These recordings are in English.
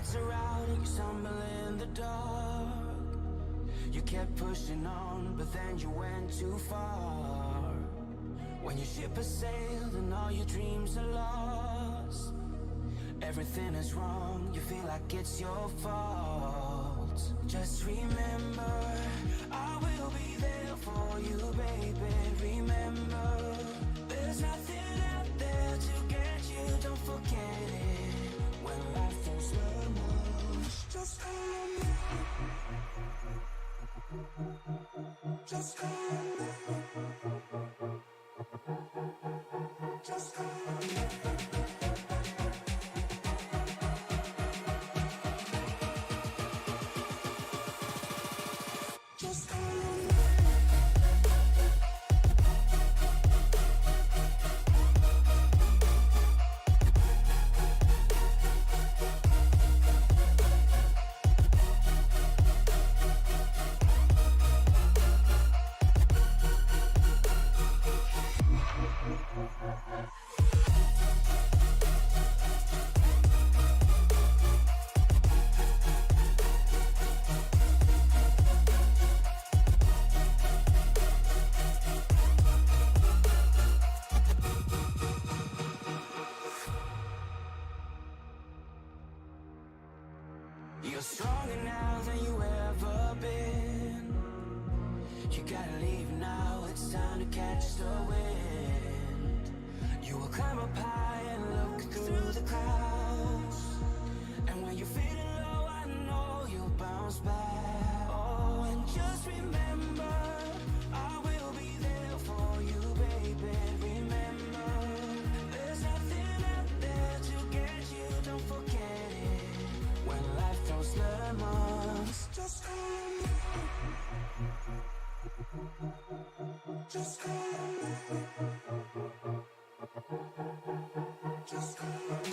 lights are out and you stumble in the dark. You kept pushing on, but then you went too far. When your ship has sailed and all your dreams are lost, everything is wrong, you feel like it's your fault. Just remember, I will be there for you, baby. Remember, there's nothing out there to get you, don't forget it. When life throws lemons, just call on me. Just call on me. Just call on me. Just call on me. You're stronger now than you ever been. You gotta leave now, it's time to catch the wind. You will climb up high and look through the clouds. And when you're feeling low, I know you'll bounce back. Oh, and just remember, I will be there for you, baby. Remember, there's nothing out there to get you, don't forget it. When life throws lemons, just call on me. Just call on me. Just call on me.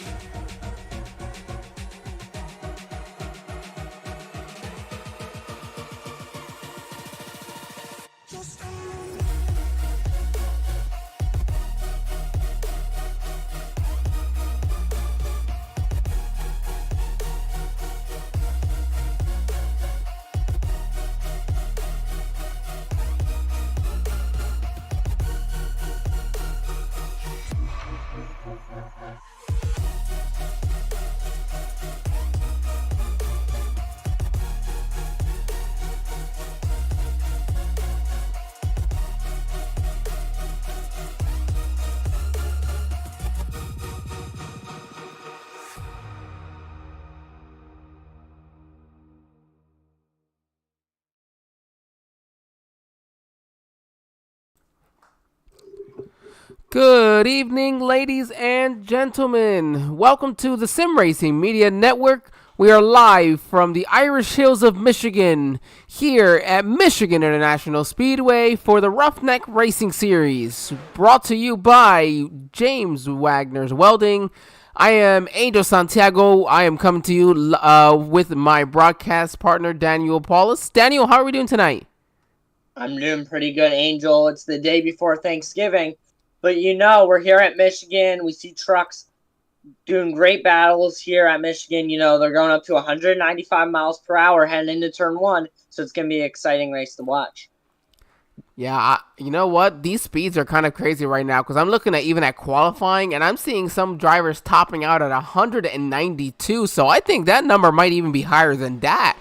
Just call on me. Good evening, ladies and gentlemen. Welcome to the Sim Racing Media Network. We are live from the Irish Hills of Michigan, here at Michigan International Speedway for the Roughneck Racing Series, brought to you by James Wagner's Welding. I am Angel Santiago. I am coming to you with my broadcast partner, Daniel Paulus. Daniel, how are we doing tonight? I'm doing pretty good, Angel. It's the day before Thanksgiving. But we're here at Michigan. We see trucks doing great battles here at Michigan. They're going up to 195 miles per hour heading into turn one. So it's going to be an exciting race to watch. Yeah, you know what? These speeds are kind of crazy right now because I'm looking at even at qualifying and I'm seeing some drivers topping out at 192. So I think that number might even be higher than that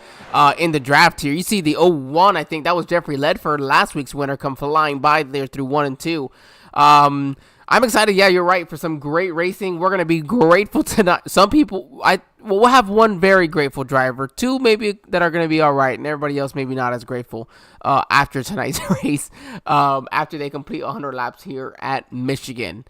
in the draft here. You see the 01, I think that was Jeffrey Ledford, last week's winner, come flying by there through 1 and 2. I'm excited. Yeah, you're right. For some great racing, we're gonna be grateful tonight. Some people, we'll have one very grateful driver, two maybe that are gonna be all right, and everybody else maybe not as grateful after tonight's race. After they complete 100 laps here at Michigan.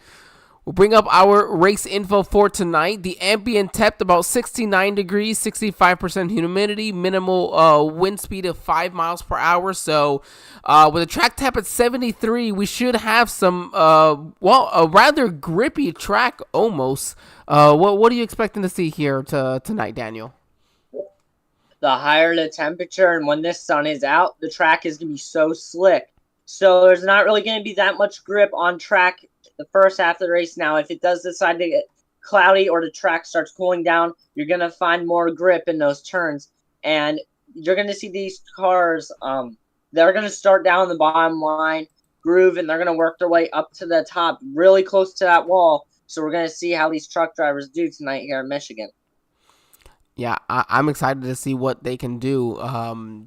We'll bring up our race info for tonight. The ambient temp about 69 degrees, 65% humidity, minimal wind speed of 5 miles per hour. So with a track temp at 73, we should have some, a rather grippy track almost. What are you expecting to see here tonight, Daniel? The higher the temperature and when this sun is out, the track is going to be so slick. So there's not really going to be that much grip on track the first half of the race. Now, if it does decide to cloudy or the track starts cooling down, you're going to find more grip in those turns. And you're going to see these cars, they're going to start down the bottom line, groove, and they're going to work their way up to the top, really close to that wall. So we're going to see how these truck drivers do tonight here in Michigan. Yeah, I'm excited to see what they can do.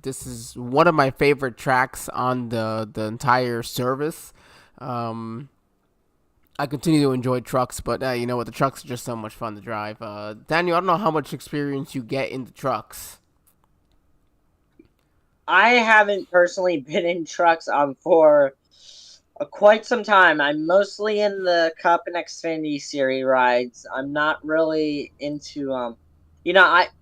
This is one of my favorite tracks on the entire service. I continue to enjoy trucks, but you know what? The trucks are just so much fun to drive. Daniel, I don't know how much experience you get in the trucks. I haven't personally been in trucks for quite some time. I'm mostly in the Cup and Xfinity Series rides. I'm not really into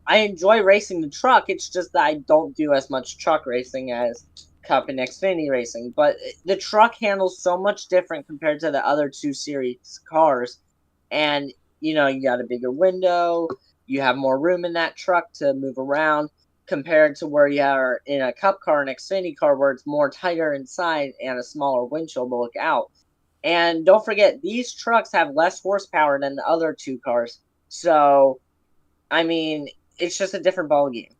I enjoy racing the truck. It's just that I don't do as much truck racing as Cup and Xfinity racing. But the truck handles so much different compared to the other 2 series cars. And, you got a bigger window. You have more room in that truck to move around compared to where you are in a Cup car and Xfinity car where it's more tighter inside and a smaller windshield to look out. And don't forget, these trucks have less horsepower than the other 2 cars. So, I mean, it's just a different ballgame.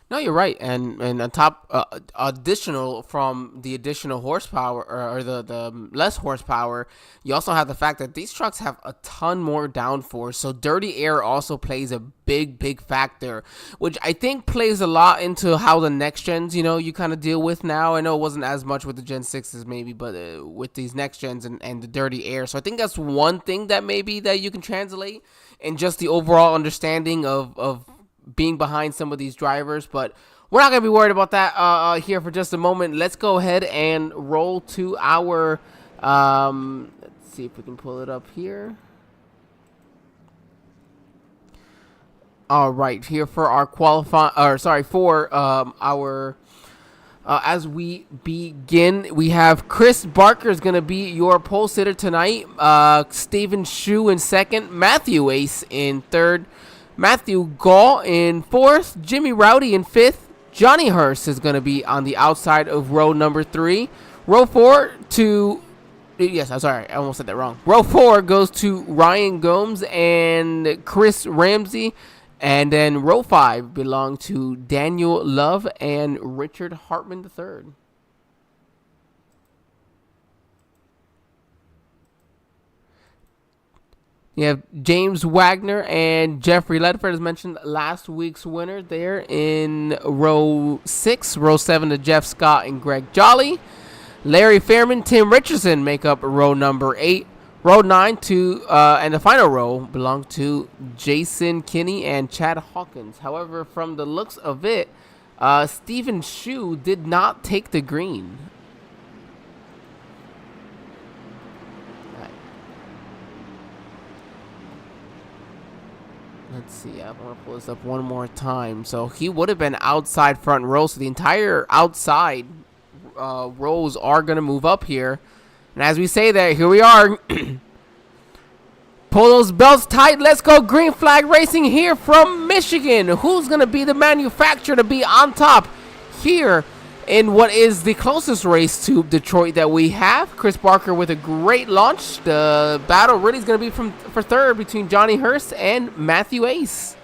No, you're right, and on top, additional from the additional horsepower or the less horsepower, you also have the fact that these trucks have a ton more downforce. So dirty air also plays a big factor, which I think plays a lot into how the next gens, you kind of deal with now. I know it wasn't as much with the Gen 6s maybe, but with these next gens and the dirty air. So I think that's one thing that maybe that you can translate, and just the overall understanding of being behind some of these drivers. But we're not going to be worried about that here for just a moment. Let's go ahead and roll to our, let's see if we can pull it up here. All right, here for our as we begin, we have Chris Barker is going to be your pole sitter tonight. Steven Shu in second, Matthew Ace in third, Matthew Gall in fourth, Jimmy Rowdy in fifth. Johnny Hurst is going to be on the outside of row number 3. Row 4 I almost said that wrong. Row 4 goes to Ryan Gomes and Chris Ramsey. And then row 5 belonged to Daniel Love and Richard Hartman III. You have James Wagner and Jeffrey Ledford, as mentioned, last week's winner there in row 6. Row 7 to Jeff Scott and Greg Jolly. Larry Fairman, Tim Richardson make up row number 8. Row 9 and the final row belonged to Jason Kinney and Chad Hawkins. However, from the looks of it, Stephen Shu did not take the green. Let's see, I want to pull this up one more time. So he would have been outside front row. So the entire outside rows are going to move up here. And as we say that, here we are. Pull those belts tight. Let's go green flag racing here from Michigan. Who's going to be the manufacturer to be on top here in what is the closest race to Detroit that we have? Chris Barker with a great launch. The battle really is going to be for third between Johnny Hurst and Matthew Ace.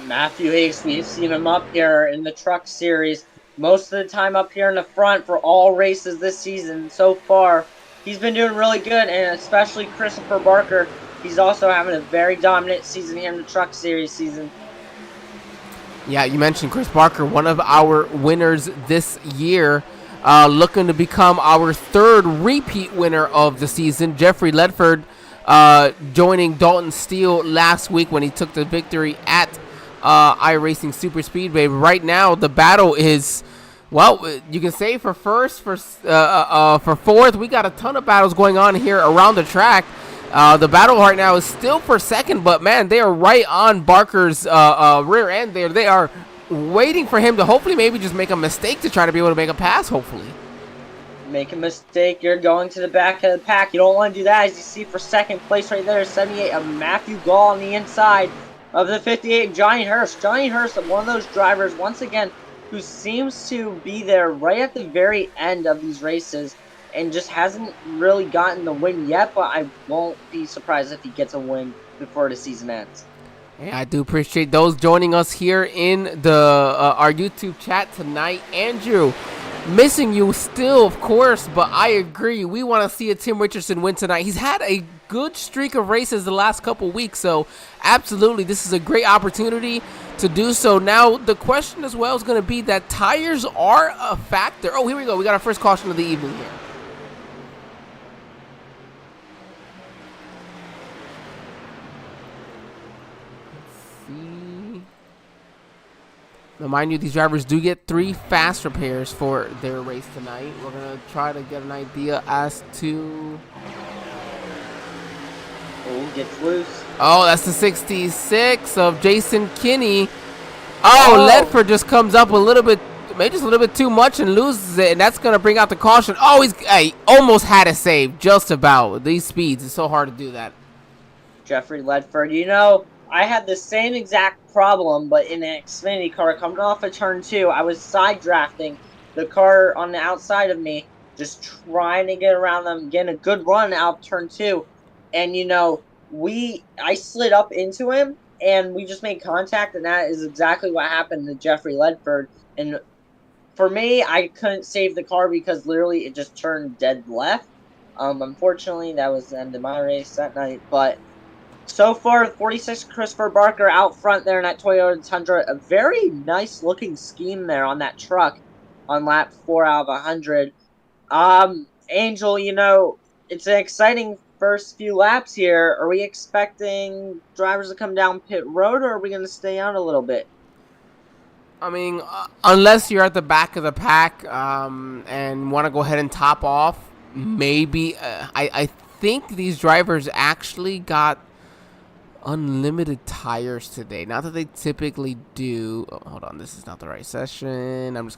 Matthew Ace, we've seen him up here in the truck series most of the time up here in the front for all races this season so far. He's been doing really good, and especially Christopher Barker. He's also having a very dominant season here in the truck series season. Yeah, you mentioned Chris Barker, one of our winners this year, looking to become our third repeat winner of the season. Jeffrey Ledford joining Dalton Steele last week when he took the victory at Iracing Super Speedway. Right now, the battle is, well, you can say for first, for fourth. We got a ton of battles going on here around the track. The battle right now is still for second, but man, they are right on Barker's rear end there. They are waiting for him to hopefully maybe just make a mistake to try to be able to make a pass, hopefully. Make a mistake, you're going to the back of the pack. You don't want to do that. As you see for second place right there, 78 of Matthew Gall on the inside of the 58, Johnny Hurst. Johnny Hurst, one of those drivers, once again, who seems to be there right at the very end of these races. and just hasn't really gotten the win yet, but I won't be surprised if he gets a win before the season ends. Yeah, I do appreciate those joining us here in the our YouTube chat tonight. Andrew, missing you still, of course, but I agree. We want to see a Tim Richardson win tonight. He's had a good streak of races the last couple weeks, so absolutely, this is a great opportunity to do so. Now, the question as well is going to be that tires are a factor. Oh, here we go. We got our first caution of the evening here. Now, mind you, these drivers do get 3 fast repairs for their race tonight. We're going to try to get an idea as to... Oh, gets loose. Oh, that's the 66 of Jason Kinney. Oh, Ledford just comes up a little bit, maybe just a little bit too much and loses it, and that's going to bring out the caution. Oh, he almost had a save, just about. These speeds, it's so hard to do that. Jeffrey Ledford, you know, I had the same exact problem, but in an Xfinity car coming off of turn 2. I was side drafting the car on the outside of me, just trying to get around them, getting a good run out of turn 2. And, you know, I slid up into him, and we just made contact, and that is exactly what happened to Jeffrey Ledford. And for me, I couldn't save the car because literally it just turned dead left. Unfortunately, that was the end of my race that night, but... So far, 46 Christopher Barker out front there in that Toyota Tundra. A very nice looking scheme there on that truck on lap 4 out of 100. Angel, you know, it's an exciting first few laps here. Are we expecting drivers to come down pit road, or are we going to stay out a little bit? I mean, unless you're at the back of the pack and want to go ahead and top off, maybe. I think these drivers actually got unlimited tires today. Not that they typically do. Oh, hold on, this is not the right session. I'm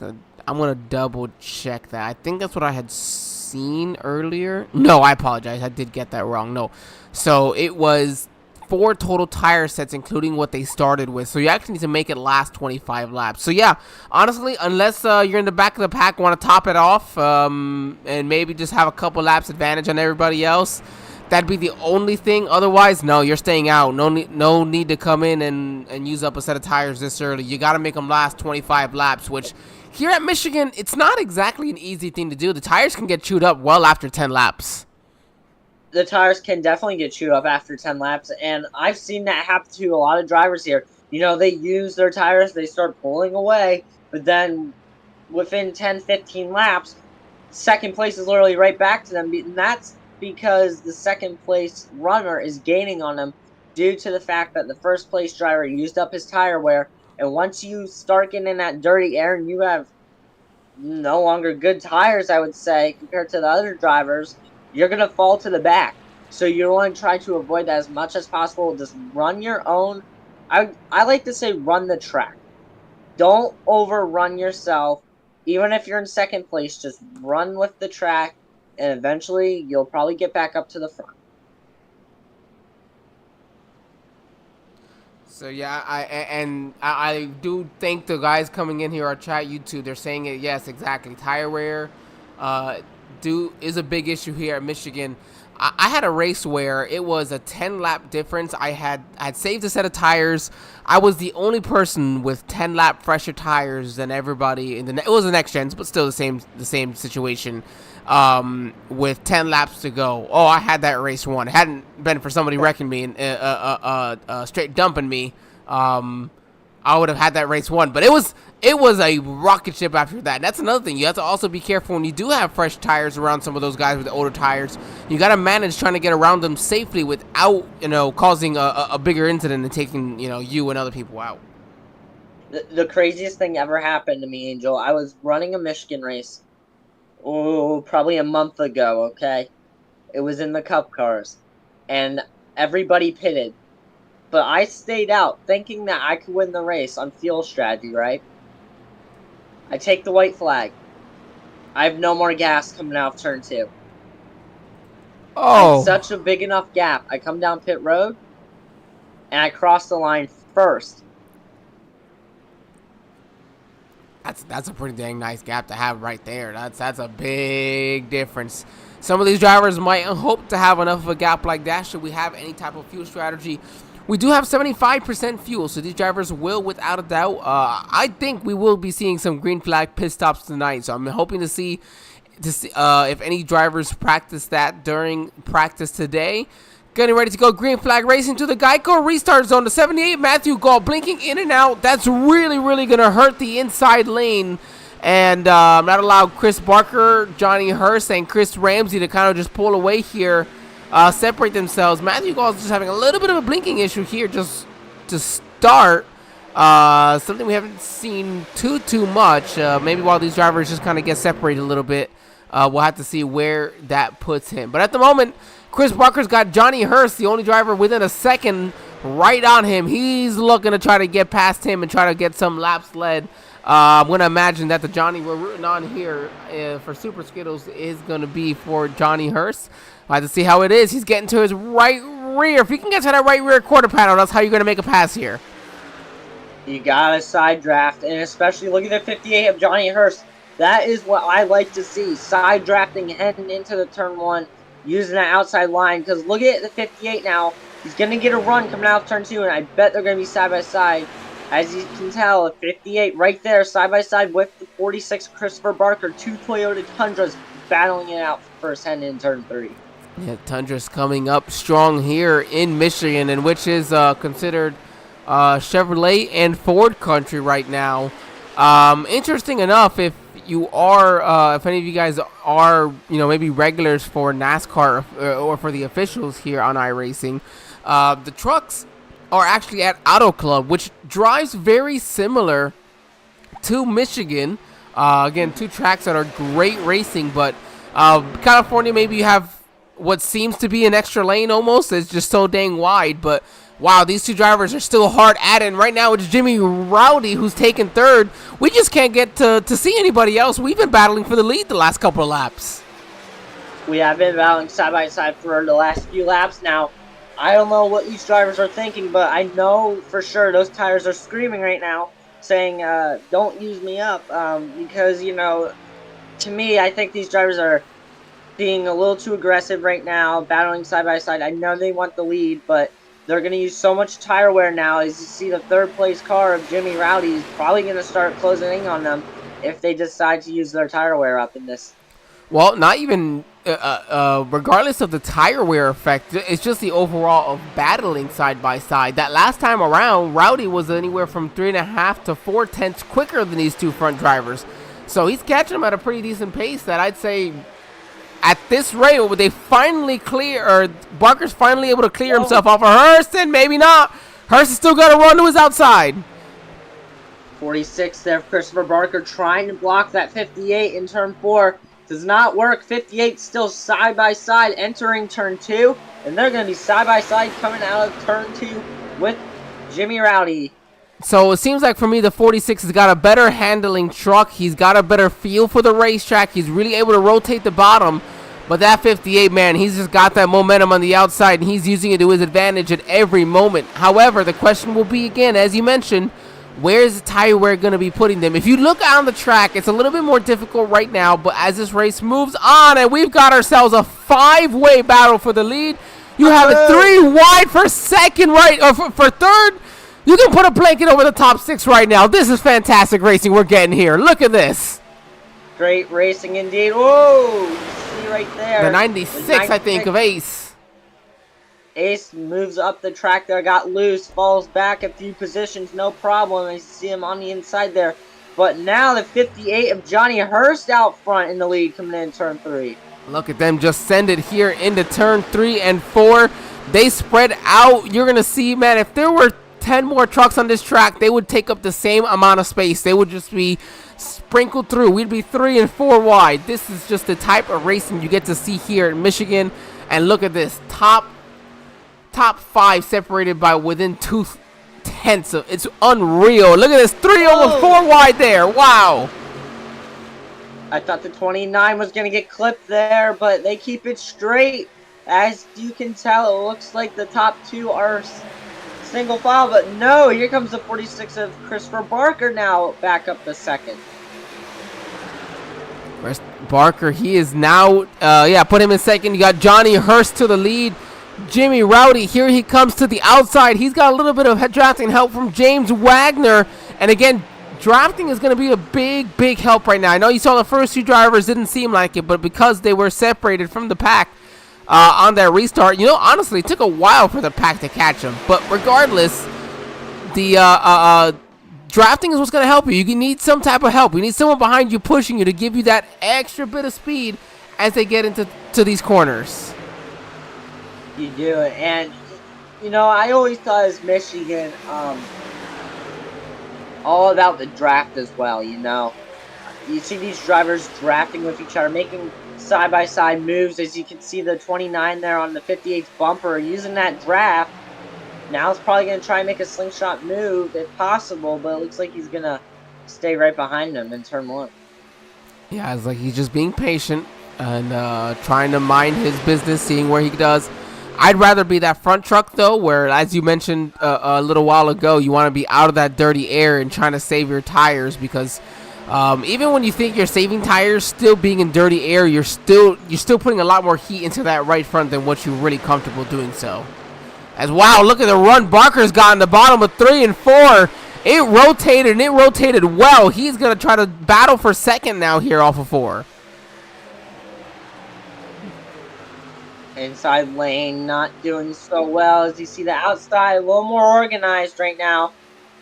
gonna double check that. I think that's what I had seen earlier. No, I apologize. I did get that wrong. No, so it was 4 total tire sets, including what they started with. So you actually need to make it last 25 laps. So yeah, honestly, unless you're in the back of the pack, want to top it off, and maybe just have a couple laps advantage on everybody else, that'd be the only thing. Otherwise, no, you're staying out. No need to come in and use up a set of tires this early. You got to make them last 25 laps, which here at Michigan, it's not exactly an easy thing to do. The tires can get chewed up well after 10 laps. The tires can definitely get chewed up after 10 laps, and I've seen that happen to a lot of drivers here. You know, they use their tires, they start pulling away, but then within 10, 15 laps, second place is literally right back to them, and that's because the second place runner is gaining on them due to the fact that the first place driver used up his tire wear. And once you start getting in that dirty air and you have no longer good tires, I would say, compared to the other drivers, you're going to fall to the back. So you want to try to avoid that as much as possible. Just run your own. I like to say run the track. Don't overrun yourself. Even if you're in second place, just run with the track. And eventually, you'll probably get back up to the front. So yeah, I do think the guys coming in here are chat YouTube. They're saying it. Yes, exactly. Tire wear, is a big issue here at Michigan. I had a race where it was a 10-lap difference. I had saved a set of tires. I was the only person with 10-lap fresher tires than everybody in it was the next gens, but still the same situation. With 10 laps to go. Oh, I had that race won. It hadn't been for somebody wrecking me and straight dumping me, I would have had that race won. But it was a rocket ship after that. And that's another thing. You have to also be careful when you do have fresh tires around some of those guys with the older tires. You got to manage trying to get around them safely without, causing a bigger incident and taking, you and other people out. The craziest thing ever happened to me, Angel. I was running a Michigan race. Oh, probably a month ago, okay? It was in the Cup cars. And everybody pitted. But I stayed out, thinking that I could win the race on fuel strategy, right? I take the white flag. I have no more gas coming out of turn 2. Oh. I had such a big enough gap. I come down pit road, and I cross the line first. That's a pretty dang nice gap to have right there. That's a big difference. Some of these drivers might hope to have enough of a gap like that should we have any type of fuel strategy. We do have 75% fuel, so these drivers will, without a doubt, I think we will be seeing some green flag pit stops tonight. So I'm hoping to see if any drivers practice that during practice today. Getting ready to go green flag racing to the Geico restart zone. The 78 Matthew Gall blinking in and out. That's really going to hurt the inside lane. And not allow Chris Barker, Johnny Hurst, and Chris Ramsey to kind of just pull away here, separate themselves. Matthew Gall is just having a little bit of a blinking issue here just to start. Something we haven't seen too much. Maybe while these drivers just kind of get separated a little bit, we'll have to see where that puts him. But at the moment, Chris Barker's got Johnny Hurst, the only driver within a second, right on him. He's looking to try to get past him and try to get some laps led. I'm going to imagine that the Johnny we're rooting on here for Super Skittles is going to be for Johnny Hurst. We'll have to see how it is. He's getting to his right rear. If he can get to that right rear quarter panel, that's how you're going to make a pass here. You got to side draft, and especially look at the 58 of Johnny Hurst. That is what I like to see, side drafting heading into the turn one, using that outside line. Because look at the 58 now. He's going to get a run coming out of turn two, and I bet they're going to be side by side. As you can tell, the 58 right there, side by side with the 46 Christopher Barker, two Toyota Tundras battling it out first heading in turn three. Yeah, Tundra's coming up strong here in Michigan, and which is considered Chevrolet and Ford country right now. Interesting enough, if you are, if any of you guys are, maybe regulars for NASCAR or for the officials here on iRacing, the trucks are actually at Auto Club, which drives very similar to Michigan. Again, two tracks that are great racing, but California, maybe you have what seems to be an extra lane almost. It's just so dang wide, but wow, these two drivers are still hard at it. And right now it's Jimmy Rowdy who's taking third. We just can't get to see anybody else. We've been battling for the lead the last couple of laps. We have been battling side by side for the last few laps now. I don't know what these drivers are thinking, but I know for sure those tires are screaming right now, saying, don't use me up, because, to me, I think these drivers are being a little too aggressive right now, battling side by side. I know they want the lead, but they're going to use so much tire wear now. As you see, the third place car of Jimmy Rowdy is probably going to start closing in on them if they decide to use their tire wear up in this. Well, not even regardless of the tire wear effect, it's just the overall of battling side by side. That last time around, Rowdy was anywhere from 3.5 to 4 tenths quicker than these two front drivers. So he's catching them at a pretty decent pace that I'd say at this rate, would they finally clear, or Barker's finally able to clear himself off of Hurst, and maybe not. Hurst is still got to run to his outside. 46 there, Christopher Barker trying to block that 58 in turn 4. Does not work. 58 still side by side entering turn 2. And they're going to be side by side coming out of turn 2 with Jimmy Rowdy. So it seems like for me, the 46 has got a better handling truck. He's got a better feel for the racetrack. He's really able to rotate the bottom. But that 58, man, he's just got that momentum on the outside, and he's using it to his advantage at every moment. However, the question will be, again, as you mentioned, where's the tire wear going to be putting them? If you look on the track, it's a little bit more difficult right now, but as this race moves on, and we've got ourselves a 5-way battle for the lead, you have it 3 wide for second, right, or for third. You can put a blanket over the top 6 right now. This is fantastic racing we're getting here. Look at this. Great racing indeed. Whoa, you see right there. The 96, I think, of Ace. Ace moves up the track there, got loose, falls back a few positions, no problem. I see him on the inside there. But now the 58 of Johnny Hurst out front in the lead coming in turn 3. Look at them just send it here into turn 3 and 4. They spread out. You're going to see, man, if there were 10 more trucks on this track, they would take up the same amount of space. They would just be sprinkled through. We'd be 3 and 4 wide. This is just the type of racing you get to see here in Michigan. And look at this, top 5 separated by within 2 tenths of, it's unreal. Look at this, 3 over 4 wide there. Wow. I thought the 29 was going to get clipped there, but they keep it straight. As you can tell, it looks like the top 2 are single file, but no, here comes the 46 of Christopher Barker now back up the second. Where's Barker? He is now, put him in second. You got Johnny Hurst to the lead. Jimmy Rowdy, here he comes to the outside. He's got a little bit of drafting help from James Wagner. And again, drafting is going to be a big help right now. I know you saw the first two drivers didn't seem like it, but because they were separated from the pack on that restart, honestly, it took a while for the pack to catch them. But regardless, the drafting is what's going to help you. You need some type of help. You need someone behind you pushing you to give you that extra bit of speed as they get into these corners. You do it, and I always thought as Michigan, all about the draft as well. You see these drivers drafting with each other, making side-by-side moves. As you can see, the 29 there on the 58th bumper, using that draft. Now he's probably going to try and make a slingshot move if possible, but it looks like he's going to stay right behind him in turn one. Yeah, it's like he's just being patient and trying to mind his business, seeing where he does. I'd rather be that front truck, though, where, as you mentioned a little while ago, you want to be out of that dirty air and trying to save your tires, because even when you think you're saving tires, still being in dirty air, you're still putting a lot more heat into that right front than what you're really comfortable doing so. As wow, look at the run Barker's got in the bottom of 3 and 4. It rotated, and it rotated well. He's going to try to battle for second now here off of 4. Inside lane, not doing so well. As you see the outside, a little more organized right now.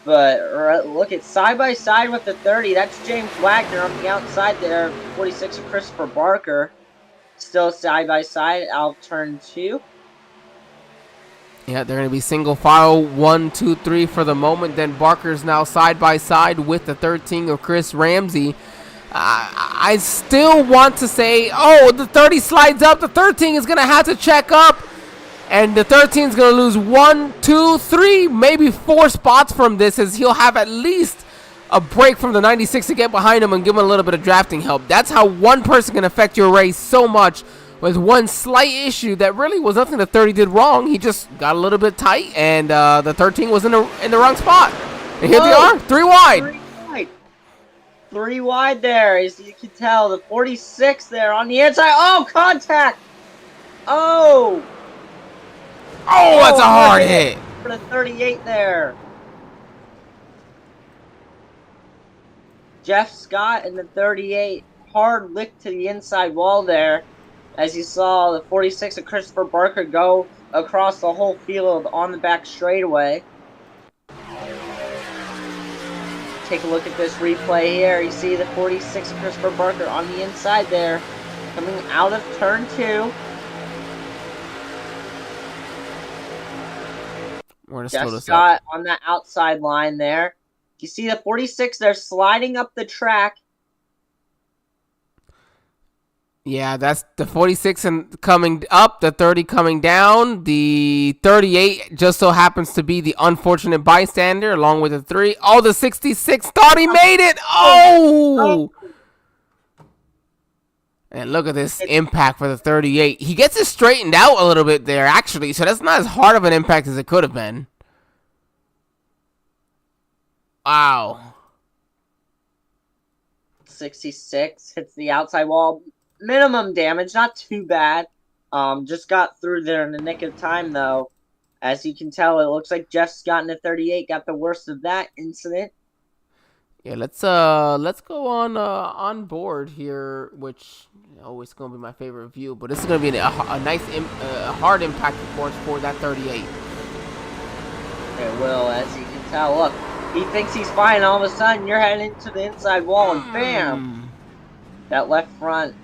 But look at side by side with the 30. That's James Wagner on the outside there. 46 of Christopher Barker. Still side by side out of turn 2. Yeah, they're going to be single file 1, 2, 3 for the moment. Then Barker's now side by side with the 13 of Chris Ramsey. I still want to say, the 30 slides up. The 13 is going to have to check up. And the 13 is going to lose 1, 2, 3, maybe 4 spots from this, as he'll have at least a break from the 96 to get behind him and give him a little bit of drafting help. That's how one person can affect your race so much, with one slight issue that really was nothing the 30 did wrong. He just got a little bit tight, and the 13 was in the wrong spot. And here they are, 3 wide. 3 wide. 3 wide there, as you can tell. The 46 there on the inside. Oh, contact! Oh, that's a hard hit. For the 38 there. Jeff Scott and the 38. Hard lick to the inside wall there. As you saw the 46 of Christopher Barker go across the whole field on the back straightaway. Take a look at this replay here. You see the 46 of Christopher Barker on the inside there, coming out of turn 2. Jeff Scott on that outside line there. You see the 46, they're sliding up the track. Yeah, that's the 46 and coming up, the 30 coming down. The 38 just so happens to be the unfortunate bystander along with the 3. Oh, the 66 thought he made it. Oh! And look at this impact for the 38. He gets it straightened out a little bit there, actually, so that's not as hard of an impact as it could have been. Wow. 66 hits the outside wall. Minimum damage, not too bad. Just got through there in the nick of time, though. As you can tell, it looks like Jeff Scott in the 38 got the worst of that incident. Yeah, let's go on board here, which always going to be my favorite view. But this is going to be a nice, hard impact, of course, for that 38. It will, as you can tell. Look, he thinks he's fine. All of a sudden, you're heading into the inside wall, and bam! That left front.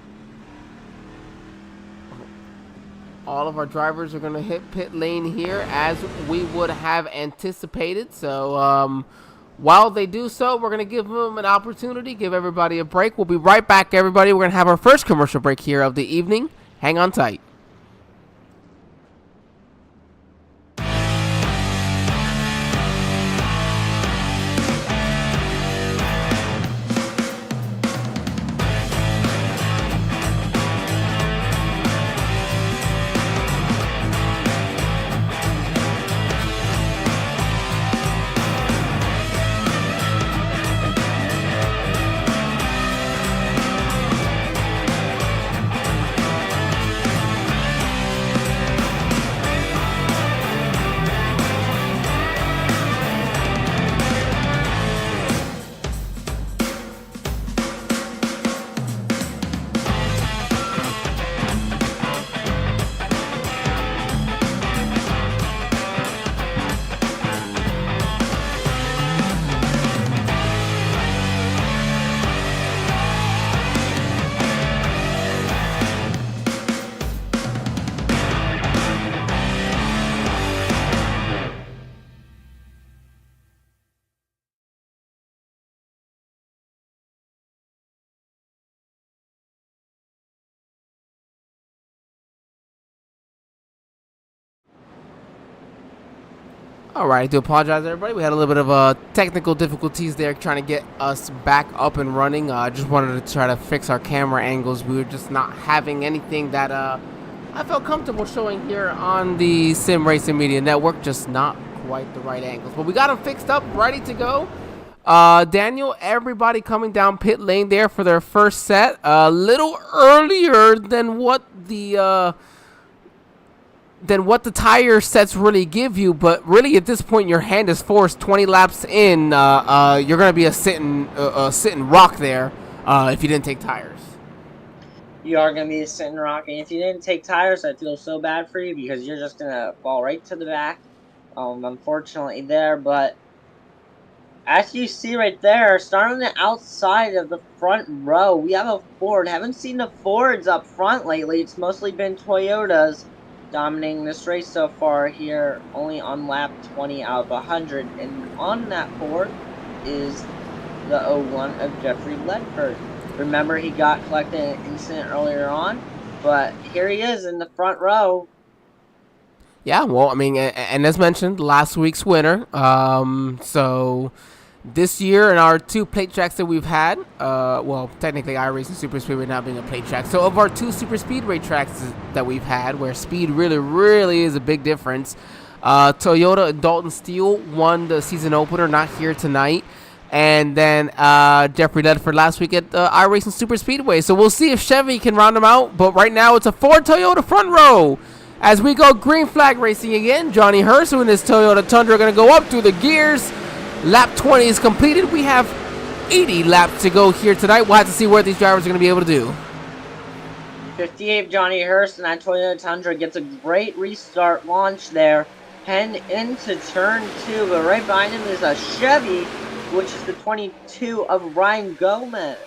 All of our drivers are going to hit pit lane here, as we would have anticipated. So, while they do so, we're going to give them an opportunity, give everybody a break. We'll be right back, everybody. We're going to have our first commercial break here of the evening. Hang on tight. All right, I do apologize, everybody. We had a little bit of technical difficulties there trying to get us back up and running. I just wanted to try to fix our camera angles. We were just not having anything that I felt comfortable showing here on the Sim Racing Media Network. Just not quite the right angles. But we got them fixed up, ready to go. Daniel, everybody coming down pit lane there for their first set. A little earlier than what the tire sets really give you, but really at this point your hand is forced 20 laps in. You're gonna be a sitting rock there if you didn't take tires. You are going to be a sitting rock, and if you didn't take tires, I feel so bad for you because you're just going to fall right to the back. Unfortunately there, but as you see right there, starting on the outside of the front row, we have a Ford. Haven't seen the Fords up front lately. It's mostly been Toyotas dominating this race so far here, only on lap 20 out of 100. And on that Ford is the 01 of Jeffrey Ledford. Remember, he got collected in an incident earlier on, but here he is in the front row. Yeah, well, I mean, and as mentioned, last week's winner. So this year in our 2 plate tracks that we've had, well, technically Iracing Super Speedway not being a plate track. So of our 2 Super Speedway tracks that we've had, where speed really is a big difference, Toyota and Dalton Steele won the season opener, not here tonight. And then Jeffrey Ledford last week at Iracing Super Speedway. So we'll see if Chevy can round them out. But right now it's a Ford Toyota front row. As we go green flag racing again, Johnny Hurst in his Toyota Tundra going to go up through the gears. Lap 20 is completed. We have 80 laps to go here tonight. We'll have to see what these drivers are going to be able to do. 58 Johnny Hurst and that Toyota Tundra gets a great restart launch there. Heading into turn 2, but right behind him is a Chevy, which is the 22 of Ryan Gomez.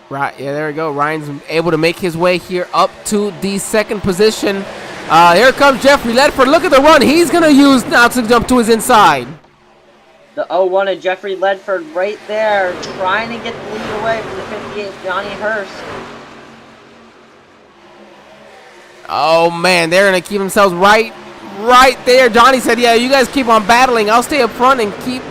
Right, yeah, there we go. Ryan's able to make his way here up to the second position. Here comes Jeffrey Ledford. Look at the run he's going to use now to jump to his inside. The 01 of Jeffrey Ledford right there, trying to get the lead away from the 58 Johnny Hurst. Oh, man, they're going to keep themselves right there. Johnny said, yeah, you guys keep on battling. I'll stay up front and keep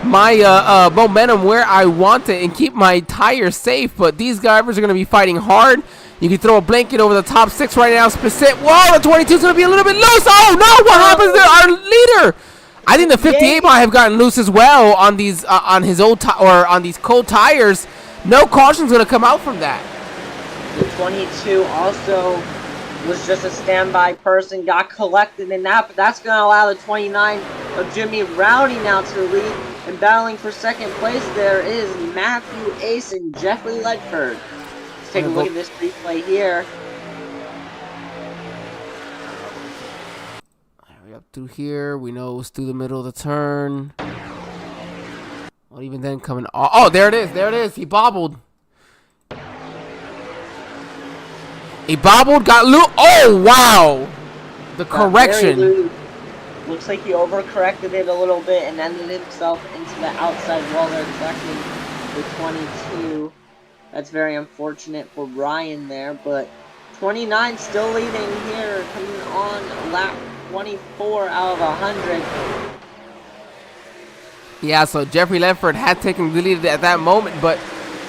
my momentum where I want it and keep my tires safe. But these drivers are going to be fighting hard. You can throw a blanket over the top 6 right now. Whoa, the 22 is going to be a little bit loose. Oh, no, what happens there? Our leader. I think the 58 might have gotten loose as well on these on his old on these cold tires. No caution's going to come out from that. The 22 also was just a standby person, got collected in that, but that's going to allow the 29 of Jimmy Rowdy now to the lead. And battling for second place there is Matthew Ace and Jeffrey Ledford. Let's take a look at this replay here. Up through here, we know it's through the middle of the turn. Well, even then coming. Oh, there it is. He bobbled. Got loose. Oh, wow. The correction. Looks like he overcorrected it a little bit and ended himself into the outside wall there, collecting the 22. That's very unfortunate for Ryan there, but 29 still leading here, coming on lap 24 out of 100. Yeah, so Jeffrey Ledford had taken the lead at that moment, but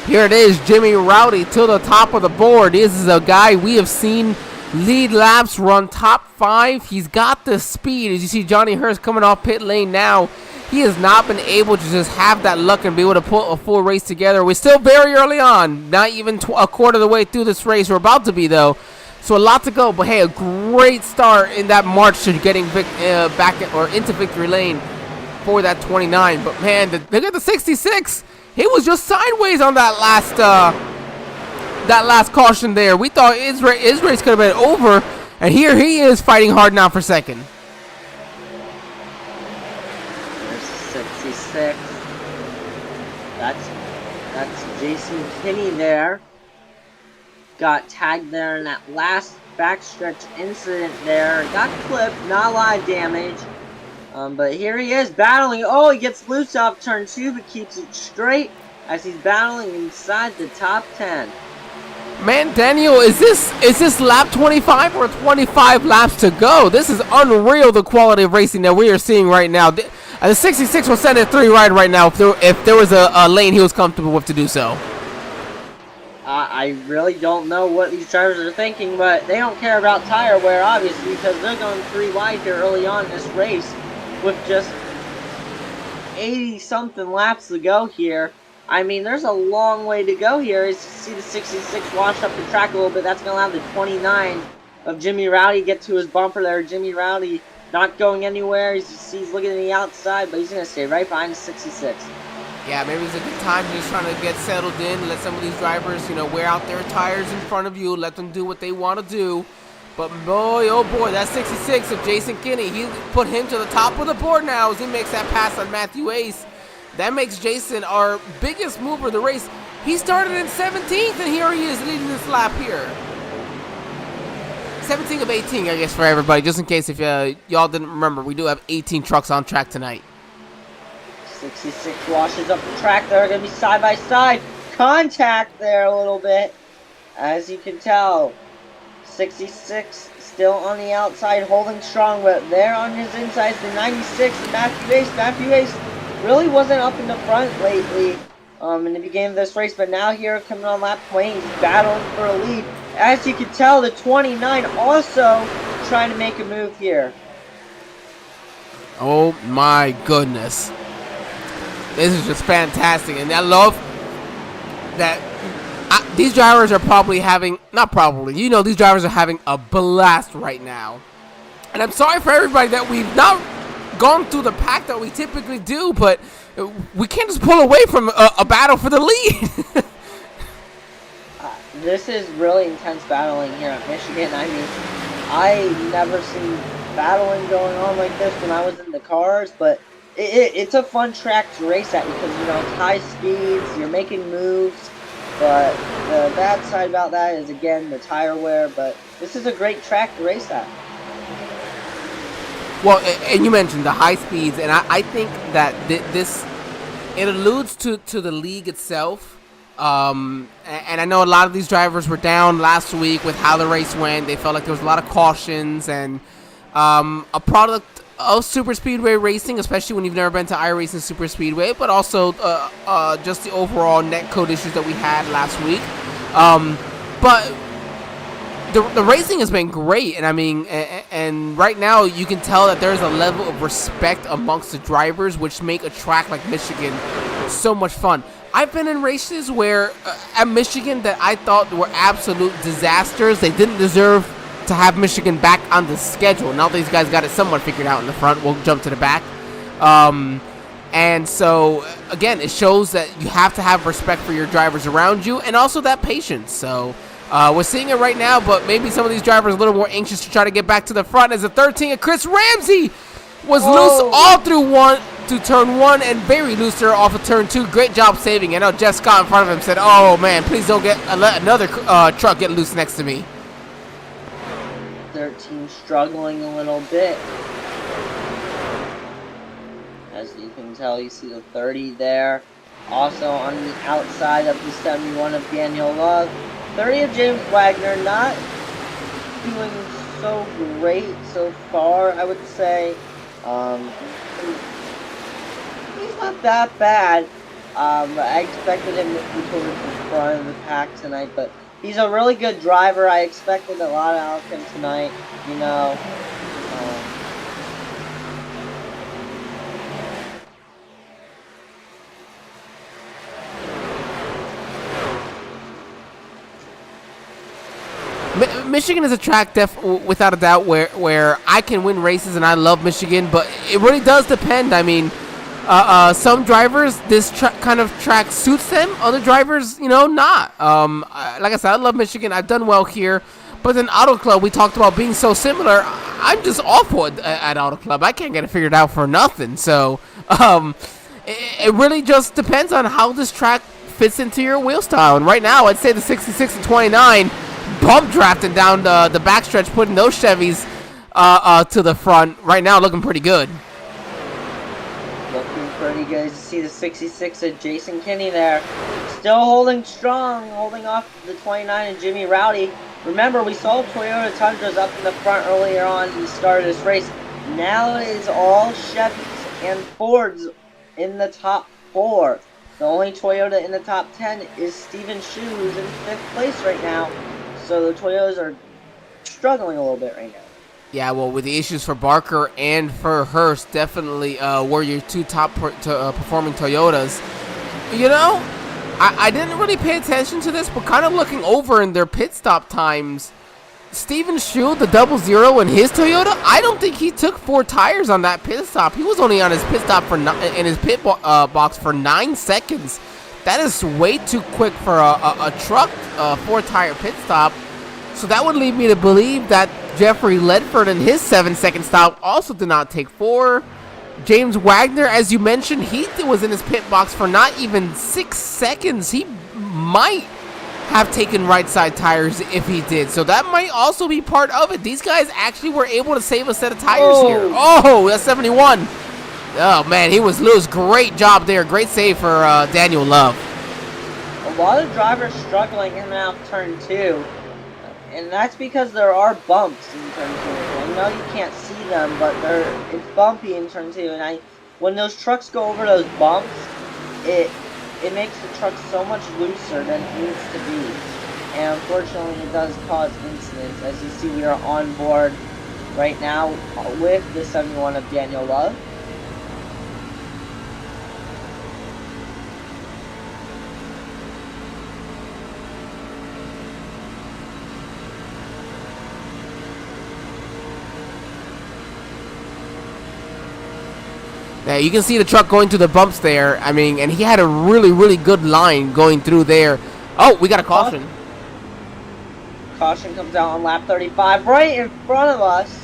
here it is, Jimmy Rowdy to the top of the board. This is a guy we have seen lead laps, run top 5. He's got the speed. As you see Johnny Hurst coming off pit lane now, he has not been able to just have that luck and be able to put a full race together. We're still very early on, not even a quarter of the way through this race. We're about to be, though. So a lot to go, but hey, a great start in that march to getting into victory lane for that 29. But man, look at the 66. He was just sideways on that last caution there. We thought his race could have been over, and here he is fighting hard now for second. There's 66. That's Jason Kinney there. Got tagged there in that last backstretch incident there. Got clipped, not a lot of damage. But here he is battling. Oh, he gets loose off turn 2, but keeps it straight as he's battling inside the top 10. Man, Daniel, is this lap 25 or 25 laps to go? This is unreal, the quality of racing that we are seeing right now. The 66 will send a 3 right now if there was a lane he was comfortable with to do so. I really don't know what these drivers are thinking, but they don't care about tire wear, obviously, because they're going 3 wide here early on in this race with just 80-something laps to go here. I mean, there's a long way to go here. As you see the 66 wash up the track a little bit, that's going to allow the 29 of Jimmy Rowdy get to his bumper there. Jimmy Rowdy not going anywhere. As you see, he's looking at the outside, but he's going to stay right behind the 66. Yeah, maybe it's a good time just trying to get settled in, let some of these drivers, wear out their tires in front of you, let them do what they want to do. But boy, oh boy, that 66 of Jason Kinney, he put him to the top of the board now as he makes that pass on Matthew Ace. That makes Jason our biggest mover of the race. He started in 17th, and here he is leading this lap here. 17 of 18, I guess, for everybody, just in case if y'all didn't remember. We do have 18 trucks on track tonight. 66 washes up the track. They're going to be side-by-side. Contact there a little bit. As you can tell, 66 still on the outside, holding strong, but there on his inside is the 96 and Matthew Ace. Matthew Ace really wasn't up in the front lately in the beginning of this race, but now here coming on lap 20, he's battling for a lead. As you can tell, the 29 also trying to make a move here. Oh my goodness. This is just fantastic, and I love that these drivers are probably having, not probably, these drivers are having a blast right now. And I'm sorry for everybody that we've not gone through the pack that we typically do, but we can't just pull away from a battle for the lead. This is really intense battling here at Michigan. I mean, I never seen battling going on like this when I was in the cars, but it's a fun track to race at because, it's high speeds, you're making moves, but the bad side about that is, again, the tire wear, but this is a great track to race at. Well, and you mentioned the high speeds, and I think that it alludes to the league itself, and I know a lot of these drivers were down last week with how the race went. They felt like there was a lot of cautions, and a product of Super Speedway racing, especially when you've never been to iRacing Super Speedway, but also just the overall net code issues that we had last week. But the racing has been great, and I mean, and right now you can tell that there's a level of respect amongst the drivers, which make a track like Michigan so much fun. I've been in races where at Michigan that I thought were absolute disasters. They didn't deserve to have Michigan back on the schedule. Now these guys got it somewhat figured out in the front. We'll jump to the back. And so, again, it shows that you have to have respect for your drivers around you and also that patience. So, we're seeing it right now, but maybe some of these drivers are a little more anxious to try to get back to the front as the 13 of Chris Ramsey was loose all through turn 1 and very loose there off of turn 2. Great job saving. I know Jeff Scott in front of him said, oh, man, please don't let another truck get loose next to me. 13 struggling a little bit. As you can tell, you see the 30 there. Also on the outside of the 71 of Daniel Love. 30 of James Wagner, not doing so great so far, I would say. He's not that bad. I expected him to be towards the front of the pack tonight, but he's a really good driver. I expected a lot out of him tonight, Michigan is a track without a doubt where I can win races, and I love Michigan, but it really does depend. I mean, some drivers, this kind of track suits them. Other drivers, not. Like I said, I love Michigan. I've done well here. But then Auto Club, we talked about being so similar. I'm just awful at Auto Club. I can't get it figured out for nothing. So it really just depends on how this track fits into your wheel style. And right now, I'd say the 66 and 29 bump drafting down the backstretch, putting those Chevys to the front. Right now, looking pretty good. Looking pretty good. You see the 66 of Jason Kinney there. still holding strong, holding off the 29 and Jimmy Rowdy. Remember, we saw Toyota Tundras up in the front earlier on in the start of this race. Now it is all Chevys and Fords in the top 4. The only Toyota in the top 10 is Steven Shu, who's in 5th place right now. So the Toyotas are struggling a little bit right now. Yeah, well, with the issues for Barker and for Hurst, definitely were your two top performing Toyotas. You know, I didn't really pay attention to this, but kind of looking over in their pit stop times, Steven Shu, the 00 in his Toyota, I don't think he took 4 tires on that pit stop. He was only on his pit stop for in his pit box for 9 seconds. That is way too quick for a truck 4-tire pit stop. So that would lead me to believe that Jeffrey Ledford in his 7-second stop also did not take 4. James Wagner, as you mentioned, he was in his pit box for not even 6 seconds. He might have taken right side tires if he did. So that might also be part of it. These guys actually were able to save a set of tires here. Oh, that's 71. Oh, man, he was loose. Great job there. Great save for Daniel Love. A lot of drivers struggling in and out of turn 2. And that's because there are bumps in turn 2. I know you can't see them, but it's bumpy in turn 2. And when those trucks go over those bumps, it makes the truck so much looser than it needs to be. And unfortunately, it does cause incidents. As you see, we are on board right now with the 71 of Daniel Love. Yeah, you can see the truck going through the bumps there. I mean, and he had a really, really good line going through there. Oh, we got a caution. Caution comes out on lap 35, right in front of us.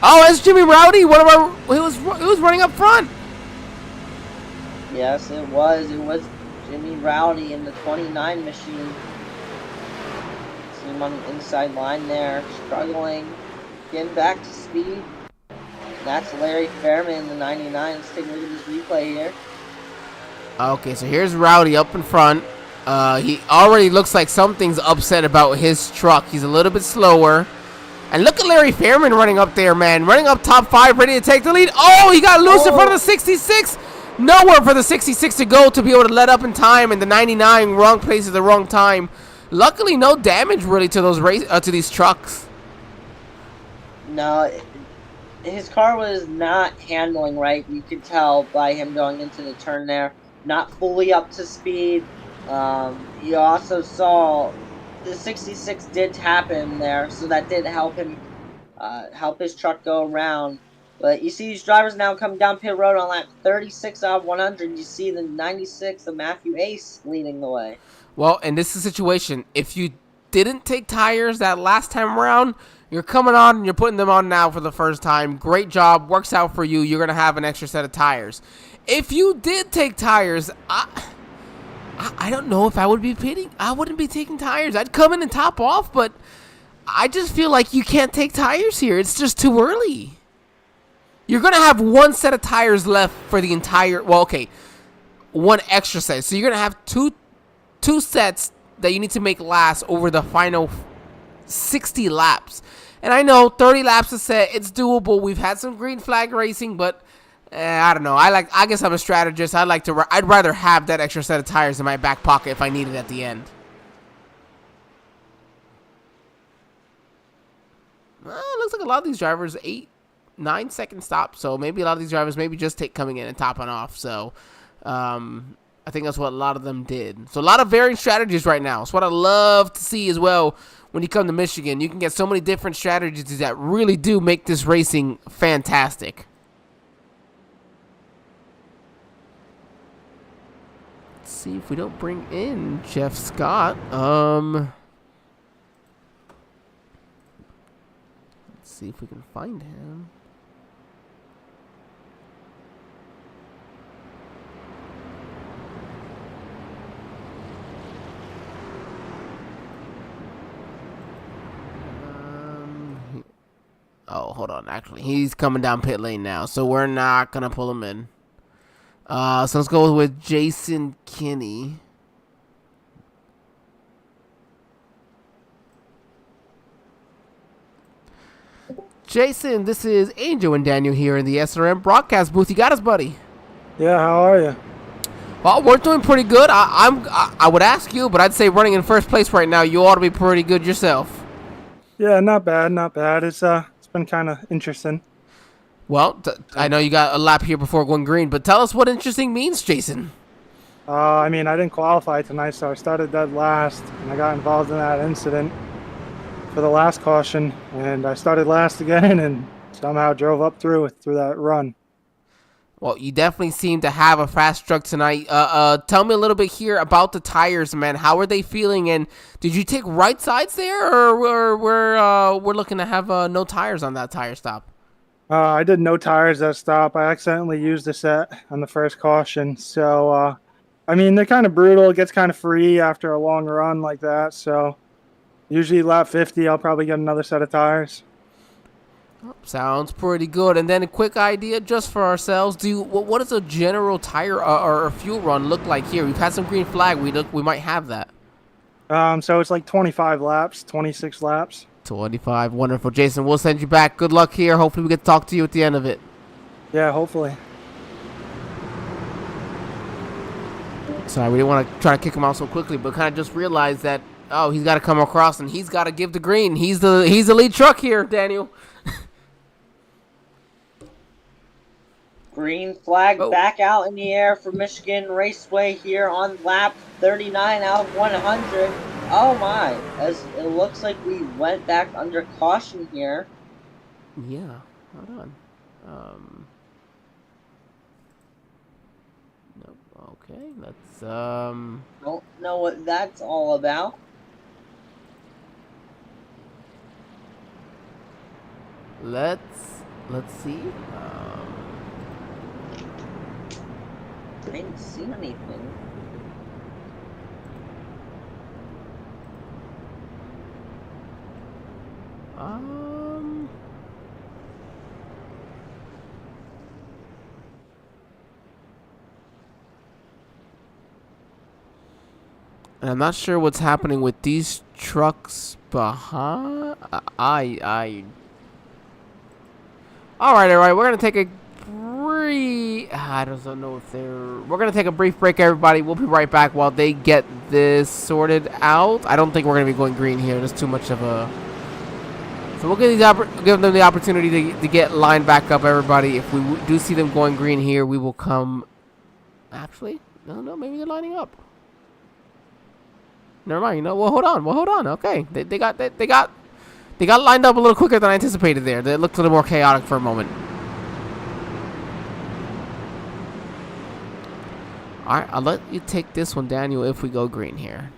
Oh, that's Jimmy Rowdy. He was running up front. Yes, it was. It was Jimmy Rowdy in the 29 machine. See him on the inside line there, struggling, getting back to speed. That's Larry Fairman in the 99. Let's take a look at this replay here. Okay, so here's Rowdy up in front. He already looks like something's upset about his truck. He's a little bit slower. And look at Larry Fairman running up there, man. Running up top 5, ready to take the lead. Oh, he got loose in front of the 66. Nowhere for the 66 to go to be able to let up in time. And the 99, wrong place at the wrong time. Luckily, no damage really to those to these trucks. No, his car was not handling right. You could tell by him going into the turn there. Not fully up to speed. You also saw the 66 did tap him there, so that did help him, help his truck go around. But you see these drivers now coming down pit road on lap 36 out of 100. You see the 96 of Matthew Ace leading the way. Well, and this is a situation. If you didn't take tires that last time around, you're coming on and you're putting them on now for the first time. Great job. Works out for you. You're going to have an extra set of tires. If you did take tires, I don't know if I would be pitting. I wouldn't be taking tires. I'd come in and top off, but I just feel like you can't take tires here. It's just too early. You're going to have one set of tires left for the entire, well, okay, one extra set. So you're going to have two sets that you need to make last over the final 60 laps. And I know 30 laps a set, it's doable. We've had some green flag racing, but I don't know. I guess I'm a strategist. I'd rather have that extra set of tires in my back pocket if I need it at the end. Well, it looks like a lot of these drivers 8-9 second stop. So maybe a lot of these drivers maybe just coming in and topping off. So I think that's what a lot of them did. So a lot of varying strategies right now. It's what I love to see as well. When you come to Michigan, you can get so many different strategies that really do make this racing fantastic. Let's see if we don't bring in Jeff Scott. Let's see if we can find him. Oh, hold on. Actually, he's coming down pit lane now, so we're not going to pull him in. So let's go with Jason Kinney. Jason, this is Angel and Daniel here in the SRM broadcast booth. You got us, buddy? Yeah, how are you? Well, we're doing pretty good. I would ask you, but I'd say running in first place right now. You ought to be pretty good yourself. Yeah, not bad, not bad. It's been kind of interesting. Well, I know you got a lap here before going green, but tell us what interesting means, Jason. I mean, I didn't qualify tonight, so I started dead last, and I got involved in that incident for the last caution, and I started last again, and somehow drove up through that run. Well, you definitely seem to have a fast truck tonight. Tell me a little bit here about the tires, man. How are they feeling? And did you take right sides there, or we're looking to have no tires on that tire stop? I did no tires that stop. I accidentally used a set on the first caution, so I mean, they're kind of brutal. It gets kind of free after a long run like that, so usually lap 50, I'll probably get another set of tires. Sounds pretty good. And then a quick idea just for ourselves. What does a general tire or fuel run look like here? We've had some green flag. We might have that. So it's like 25 laps, 26 laps. 25. Wonderful. Jason, we'll send you back. Good luck here. Hopefully we get to talk to you at the end of it. Yeah, hopefully. Sorry, we didn't want to try to kick him out so quickly, but kind of just realized that, oh, he's got to come across and he's got to give the green. He's the lead truck here, Daniel. Green flag back out in the air for Michigan Raceway here on lap 39 out of 100. Oh my, as it looks like we went back under caution here. Yeah, hold on. Nope, okay, let's, Don't know what that's all about. let's see. I didn't see anything. And I'm not sure what's happening with these trucks behind. All right. We're gonna take a brief. I don't know if they're. We're gonna take a brief break, everybody. We'll be right back while they get this sorted out. I don't think we're gonna be going green here. There's too much of a. So we'll give them the opportunity to get lined back up, everybody. If we do see them going green here, we will come. Actually, no, maybe they're lining up. Never mind. You know, well, hold on. Okay, they got lined up a little quicker than I anticipated. There, they looked a little more chaotic for a moment. All right, I'll let you take this one, Daniel. If we go green here.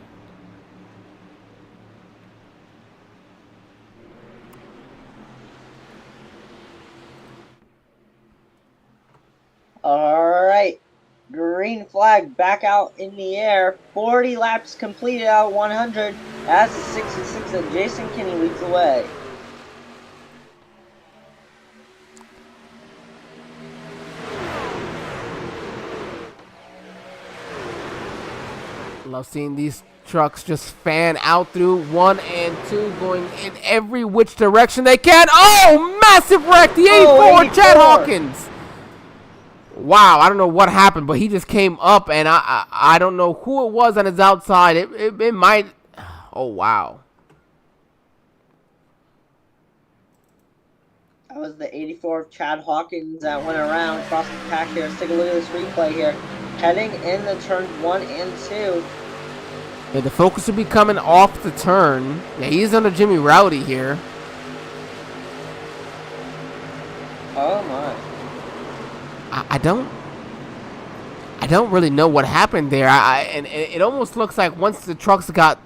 Alright, green flag back out in the air. 40 laps completed out of 100 as the 66 of Jason Kinney leads the way. Love seeing these trucks just fan out through 1 and 2, going in every which direction they can. Oh, massive wreck! The 84, 84. Chad Hawkins. Wow, I don't know what happened, but he just came up, and I don't know who it was on his outside. It might. Oh wow. That was the 84 of Chad Hawkins that went around across the pack here. Let's take a look at this replay here. Heading in the turns 1 and 2. Yeah, the focus will be coming off the turn. Yeah, he's under Jimmy Rowdy here. Oh my. I don't really know what happened there. And it almost looks like once the trucks got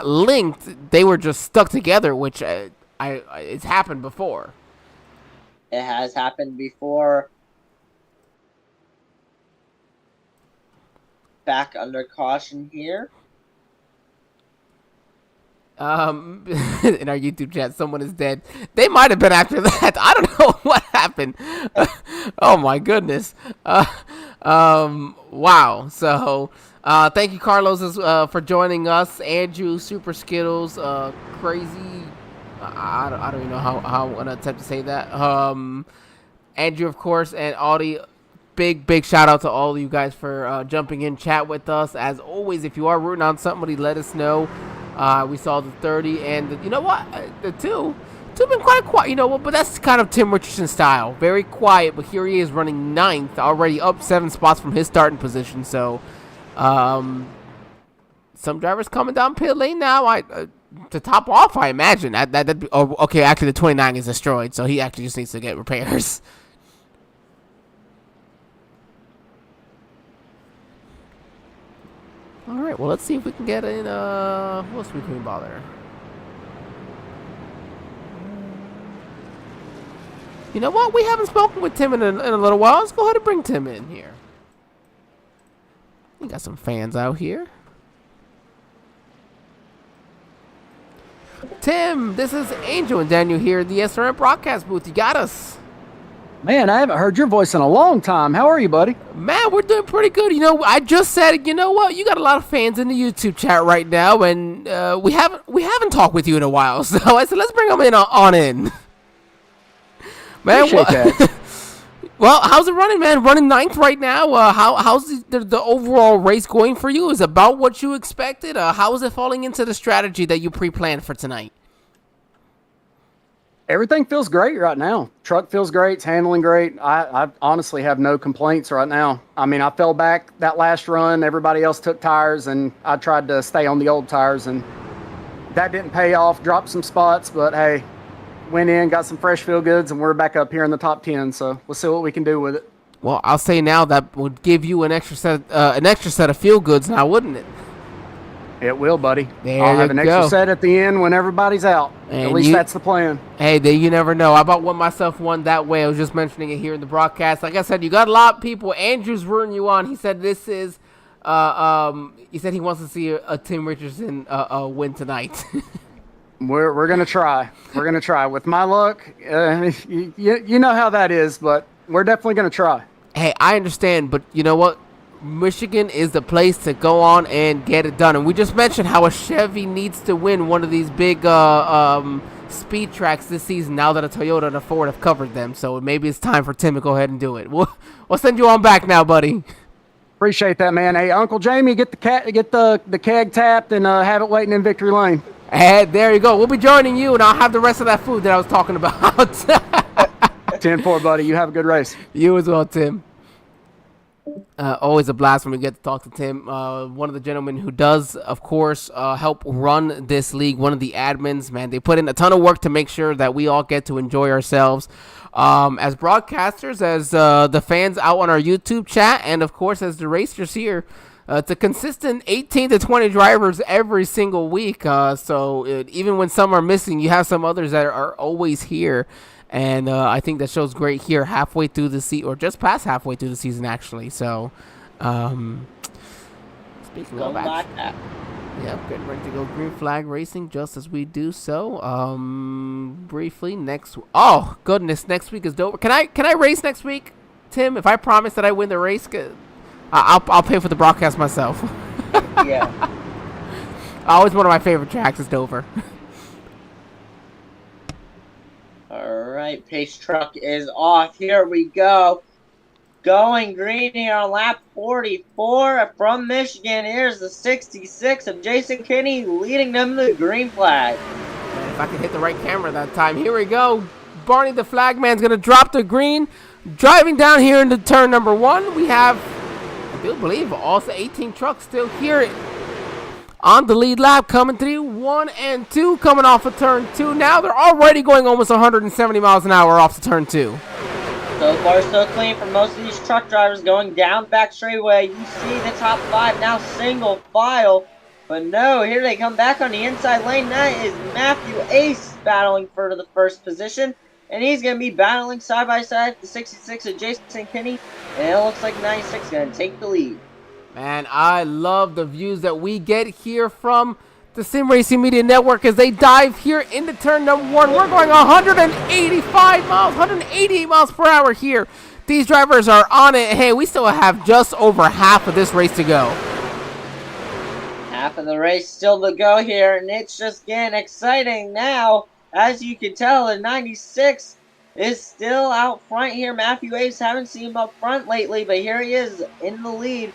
linked, they were just stuck together, which it's happened before. It has happened before. Back under caution here. In our YouTube chat, someone is dead. They might have been after that. I don't know what happened. Oh my goodness. Wow. So, thank you, Carlos, for joining us. Andrew, Super Skittles, Crazy I don't even know how I'm gonna attempt to say that. Andrew, of course, and Audie. Big shout out to all of you guys for jumping in, chat with us. As always, if you are rooting on somebody, let us know. We saw the 30 and you know what, the two been quite quiet. You know what, but that's kind of Tim Richardson style, very quiet. But here he is running 9th, already up 7 spots from his starting position. So, some drivers coming down pit lane now. To top off, I imagine that. Oh, okay, actually the 29 is destroyed, so he actually just needs to get repairs. All right, well, let's see if we can get in, who else we can bother? You know what? We haven't spoken with Tim in a little while. Let's go ahead and bring Tim in here. We got some fans out here. Tim, this is Angel and Daniel here at the SRM broadcast booth. You got us. Man, I haven't heard your voice in a long time. How are you, buddy? Man, we're doing pretty good. You know, I just said, you know what? You got a lot of fans in the YouTube chat right now, and we haven't talked with you in a while. So I said, let's bring them in on in. Man, Appreciate that. well, how's it running, man? Running 9th right now. How's the overall race going for you? Is it about what you expected? How is it falling into the strategy that you pre-planned for tonight? Everything feels great right now. Truck feels great. It's handling great. I honestly have no complaints right now. I mean, I fell back that last run. Everybody else took tires, and I tried to stay on the old tires, and that didn't pay off. Dropped some spots, but hey, went in, got some fresh feel goods, and we're back up here in the top 10. So we'll see what we can do with it. Well, I'll say now that would give you an extra set of feel goods now, wouldn't it? It will, buddy. I'll have an extra set at the end when everybody's out. And at least that's the plan. Hey, you never know. I about won myself one that way. I was just mentioning it here in the broadcast. Like I said, you got a lot of people. Andrew's rooting you on. He said this is, he said he wants to see a Tim Richardson win tonight. We're gonna try. We're gonna try. With my luck, you know how that is, but we're definitely gonna try. Hey, I understand, but you know what? Michigan is the place to go on and get it done. And we just mentioned how a Chevy needs to win one of these big speed tracks this season now that a Toyota and a Ford have covered them. So maybe it's time for Tim to go ahead and do it. We'll send you on back now, buddy. Appreciate that, man. Hey, Uncle Jamie, get the keg tapped and have it waiting in victory lane. Hey, there you go. We'll be joining you, and I'll have the rest of that food that I was talking about. 10-4, buddy. You have a good race. You as well, Tim. Always a blast when we get to talk to Tim, one of the gentlemen who does, of course, help run this league, one of the admins. Man, they put in a ton of work to make sure that we all get to enjoy ourselves as broadcasters, as the fans out on our YouTube chat, and, of course, as the racers here. It's a consistent 18 to 20 drivers every single week, so even when some are missing, you have some others that are always here. And I think that shows great here halfway through the season, or just past halfway through the season, actually. So, speaking of action, yep, getting ready to go green flag racing just as we do so. Briefly, next week is Dover. Can I race next week, Tim? If I promise that I win the race, I'll pay for the broadcast myself. Yeah. Always one of my favorite tracks is Dover. All right, pace truck is off. Here we go. Going green here on lap 44 from Michigan. Here's the 66 of Jason Kinney leading them to the green flag. If I can hit the right camera that time. Here we go. Barney the flagman's going to drop the green. Driving down here into turn number 1, we have, I do believe, also 18 trucks still here on the lead lap, coming through 1 and 2, coming off of turn 2. Now they're already going almost 170 miles an hour off to turn 2. So far, so clean for most of these truck drivers going down back straightaway. You see the top 5 now single file. But no, here they come back on the inside lane. That is Matthew Ace battling for the first position. And he's going to be battling side by side the 66 of Jason Kinney. And it looks like 96 is going to take the lead. Man, I love the views that we get here from the Sim Racing Media Network as they dive here into turn number 1. We're going 185 miles, 188 miles per hour here. These drivers are on it. Hey, we still have just over half of this race to go. Half of the race still to go here, and it's just getting exciting now. as you can tell, the 96 is still out front here. Matthew Ace, haven't seen him up front lately, but here he is in the lead.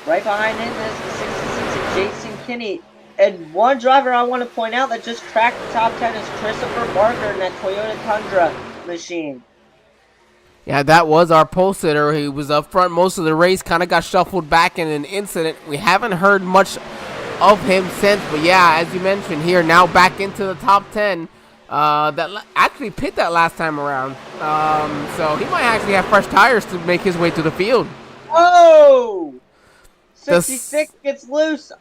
Right behind him is the 66 of Jason Kinney. And one driver I want to point out that just cracked the top 10 is Christopher Barker in that Toyota Tundra machine. Yeah, that was our pole sitter. He was up front most of the race, kind of got shuffled back in an incident. We haven't heard much of him since, but yeah, as you mentioned here, now back into the top 10. That actually pit that last time around. So he might actually have fresh tires to make his way to the field. Oh! 66 gets loose.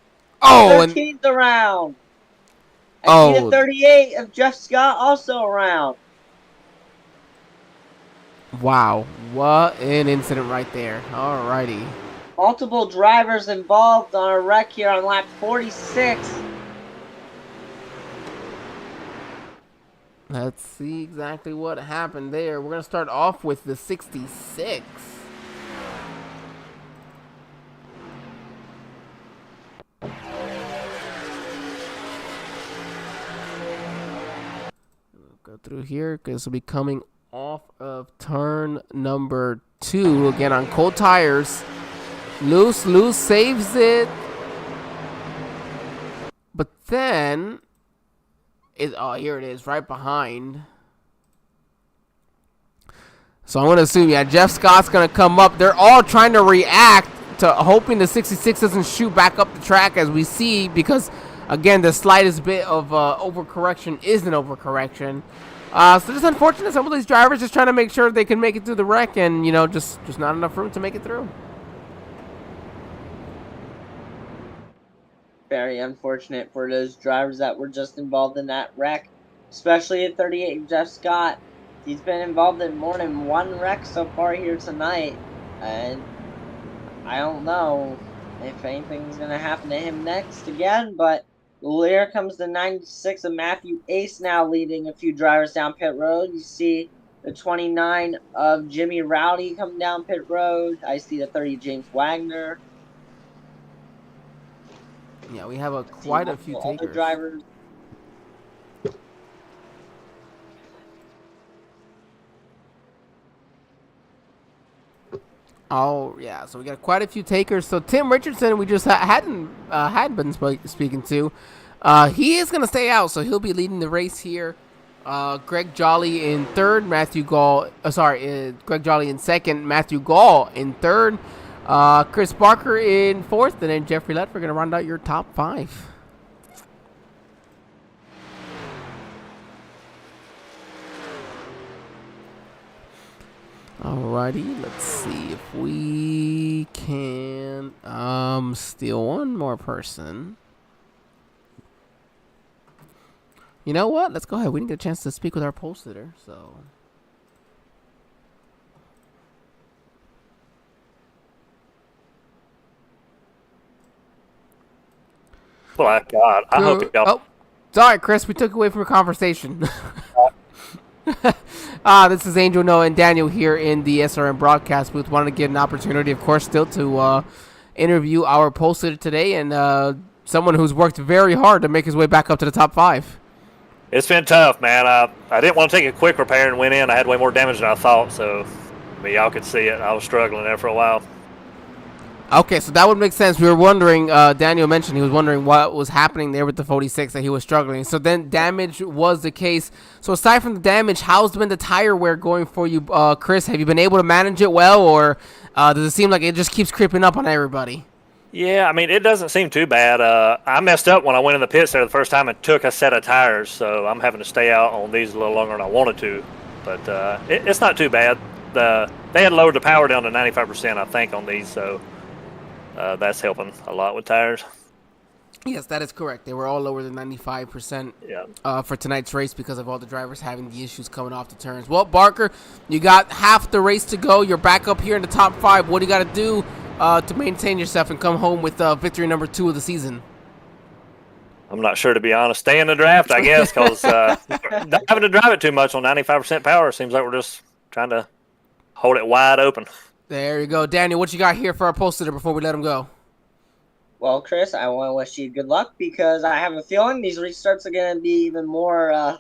Oh, 13's around. I see the 38 of Jeff Scott also around. Wow, what an incident right there. Alrighty. Multiple drivers involved on a wreck here on lap 46. Let's see exactly what happened there. We're going to start off with the 66. Go through here because we'll be coming off of turn number 2 again on cold tires. Loose saves it, but then here it is right behind. So I'm gonna assume Jeff Scott's gonna come up. They're all trying to react to hoping the 66 doesn't shoot back up the track, as we see, because again the slightest bit of overcorrection is an overcorrection. So just unfortunate, some of these drivers just trying to make sure they can make it through the wreck, and just not enough room to make it through. Very unfortunate for those drivers that were just involved in that wreck, especially at 38 Jeff Scott. He's been involved in more than one wreck so far here tonight, and I don't know if anything's going to happen to him next again, but here comes the 96 of Matthew Ace now leading a few drivers down pit road. You see the 29 of Jimmy Rowdy come down pit road. I see the 30 James Wagoner. Yeah, we have quite a few takers. Drivers. Oh yeah, so we got quite a few takers. So Tim Richardson, we just hadn't been speaking to. He is gonna stay out, so he'll be leading the race here. Greg Jolly in third, Greg Jolly in second, Matthew Gall in third, Chris Barker in fourth, and then Jeffrey Lett. We're gonna round out your top 5. Alrighty, let's see if we can steal one more person. You know what? Let's go ahead. We didn't get a chance to speak with our pole sitter, so. Well, God, I hope it y'all. Oh, sorry, Chris. We took away from your conversation. This is Angel, Noah, and Daniel here in the SRM broadcast booth. Wanted to get an opportunity, of course, still to interview our pole sitter today, and someone who's worked very hard to make his way back up to the top 5. It's been tough, man. I didn't want to take a quick repair and went in. I had way more damage than I thought, so y'all could see it. I was struggling there for a while. Okay, so that would make sense. We were wondering, Daniel mentioned he was wondering what was happening there with the 46, that he was struggling. So then damage was the case. So aside from the damage, how's been the tire wear going for you, Chris? Have you been able to manage it well, or does it seem like it just keeps creeping up on everybody? Yeah, I mean, it doesn't seem too bad. I messed up when I went in the pits there the first time and took a set of tires, so I'm having to stay out on these a little longer than I wanted to. But it's not too bad. They had lowered the power down to 95%, I think, on these, so that's helping a lot with tires. Yes, that is correct. They were all lower than 95% for tonight's race because of all the drivers having the issues coming off the turns. Well, Barker, you got half the race to go. You're back up here in the top 5. What do you got to do to maintain yourself and come home with victory number 2 of the season? I'm not sure, to be honest. Stay in the draft, I guess, because not having to drive it too much on 95% power seems like we're just trying to hold it wide open. There you go. Daniel, what you got here for our pole sitter before we let him go? Well, Chris, I want to wish you good luck because I have a feeling these restarts are going to be even more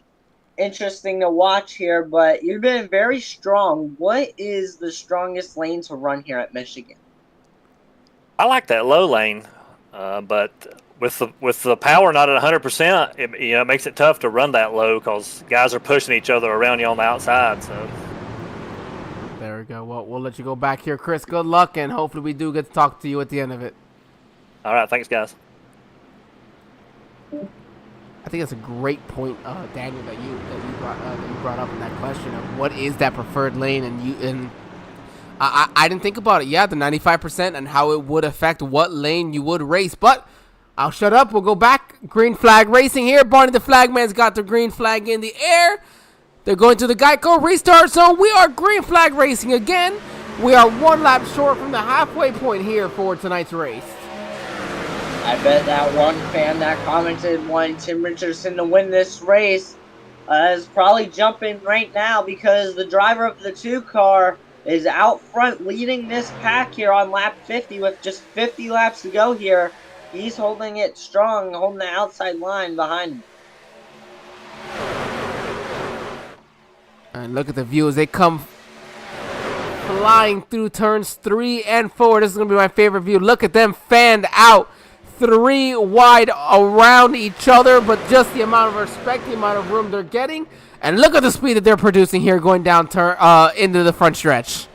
interesting to watch here, but you've been very strong. What is the strongest lane to run here at Michigan? I like that low lane, but with the power not at 100%, it makes it tough to run that low because guys are pushing each other around you on the outside. So There we go. Well, we'll let you go back here, Chris. Good luck, and hopefully we do get to talk to you at the end of it. all right, thanks guys. I think that's a great point, Daniel, that you brought up in that question of what is that preferred lane, and I didn't think about it. Yeah, the 95% and how it would affect what lane you would race, but I'll shut up. We'll go back. Green flag racing here. Barney the flagman's got the green flag in the air. They're going to the Geico restart zone. We are green flag racing again. We are 1 lap short from the halfway point here for tonight's race. I bet that one fan that commented wanting Tim Richardson to win this race is probably jumping right now because the driver of the 2 car is out front leading this pack here on lap 50 with just 50 laps to go here. He's holding it strong, holding the outside line behind him. And look at the view as they come flying through turns 3 and 4. This is going to be my favorite view. Look at them fanned out 3 wide around each other, but just the amount of respect, the amount of room they're getting. And look at the speed that they're producing here going down into the front stretch.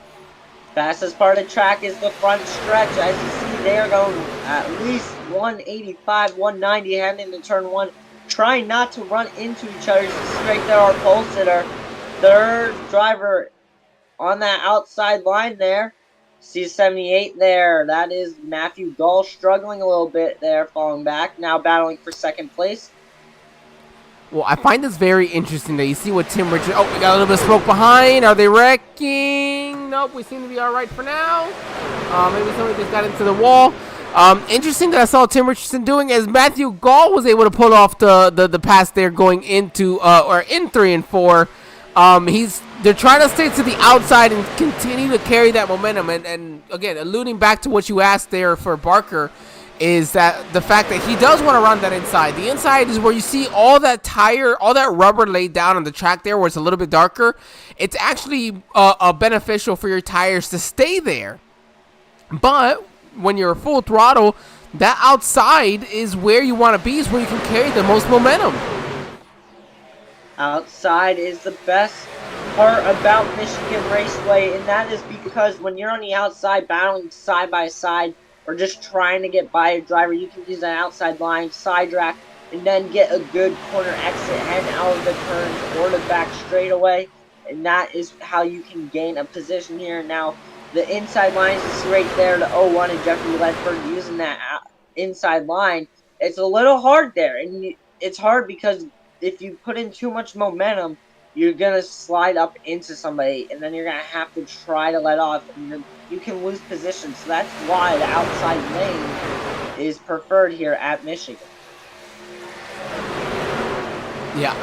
Fastest part of the track is the front stretch. As you see, they are going at least 185, 190 heading into turn 1. Trying not to run into each other. You see right there our pole sitter. Third driver on that outside line there. See 78 there. That is Matthew Gall struggling a little bit there, falling back. Now battling for second place. Well, I find this very interesting that you see what Tim Richardson... Oh, we got a little bit of smoke behind. Are they wrecking? Nope, we seem to be all right for now. Maybe somebody just got into the wall. Interesting that I saw Tim Richardson doing as Matthew Gall was able to pull off the pass there going into in 3 and 4. They're trying to stay to the outside and continue to carry that momentum. And again, alluding back to what you asked there for Barker, is that the fact that he does want to run that inside. The inside is where you see all that rubber laid down on the track there where it's a little bit darker. It's actually beneficial for your tires to stay there. But when you're full throttle, that outside is where you want to be, is where you can carry the most momentum. Outside is the best part about Michigan Raceway, and that is because when you're on the outside battling side by side or just trying to get by a driver, you can use an outside line, side rack, and then get a good corner exit, head out of the turns or the back straightaway, and that is how you can gain a position here. Now, the inside lines is right there, the 01 and Jeffrey Ledford using that inside line. It's a little hard there, and it's hard because if you put in too much momentum, you're going to slide up into somebody, and then you're going to have to try to let off, and you can lose position. So that's why the outside lane is preferred here at Michigan. Yeah,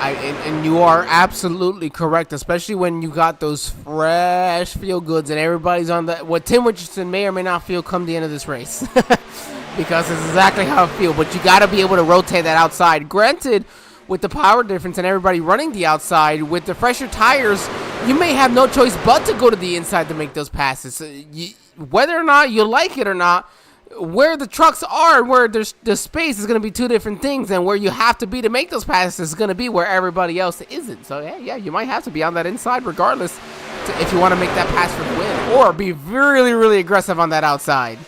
and you are absolutely correct, especially when you got those fresh feel goods and everybody's on what Tim Richardson may or may not feel come the end of this race. Because it's exactly how I feel, but you got to be able to rotate that outside. Granted, with the power difference and everybody running the outside, with the fresher tires, you may have no choice but to go to the inside to make those passes. Whether or not you like it or not, where the trucks are and where there's the space is going to be 2 different things, and where you have to be to make those passes is going to be where everybody else isn't. So yeah, you might have to be on that inside regardless if you want to make that pass for the win, or be really, really aggressive on that outside.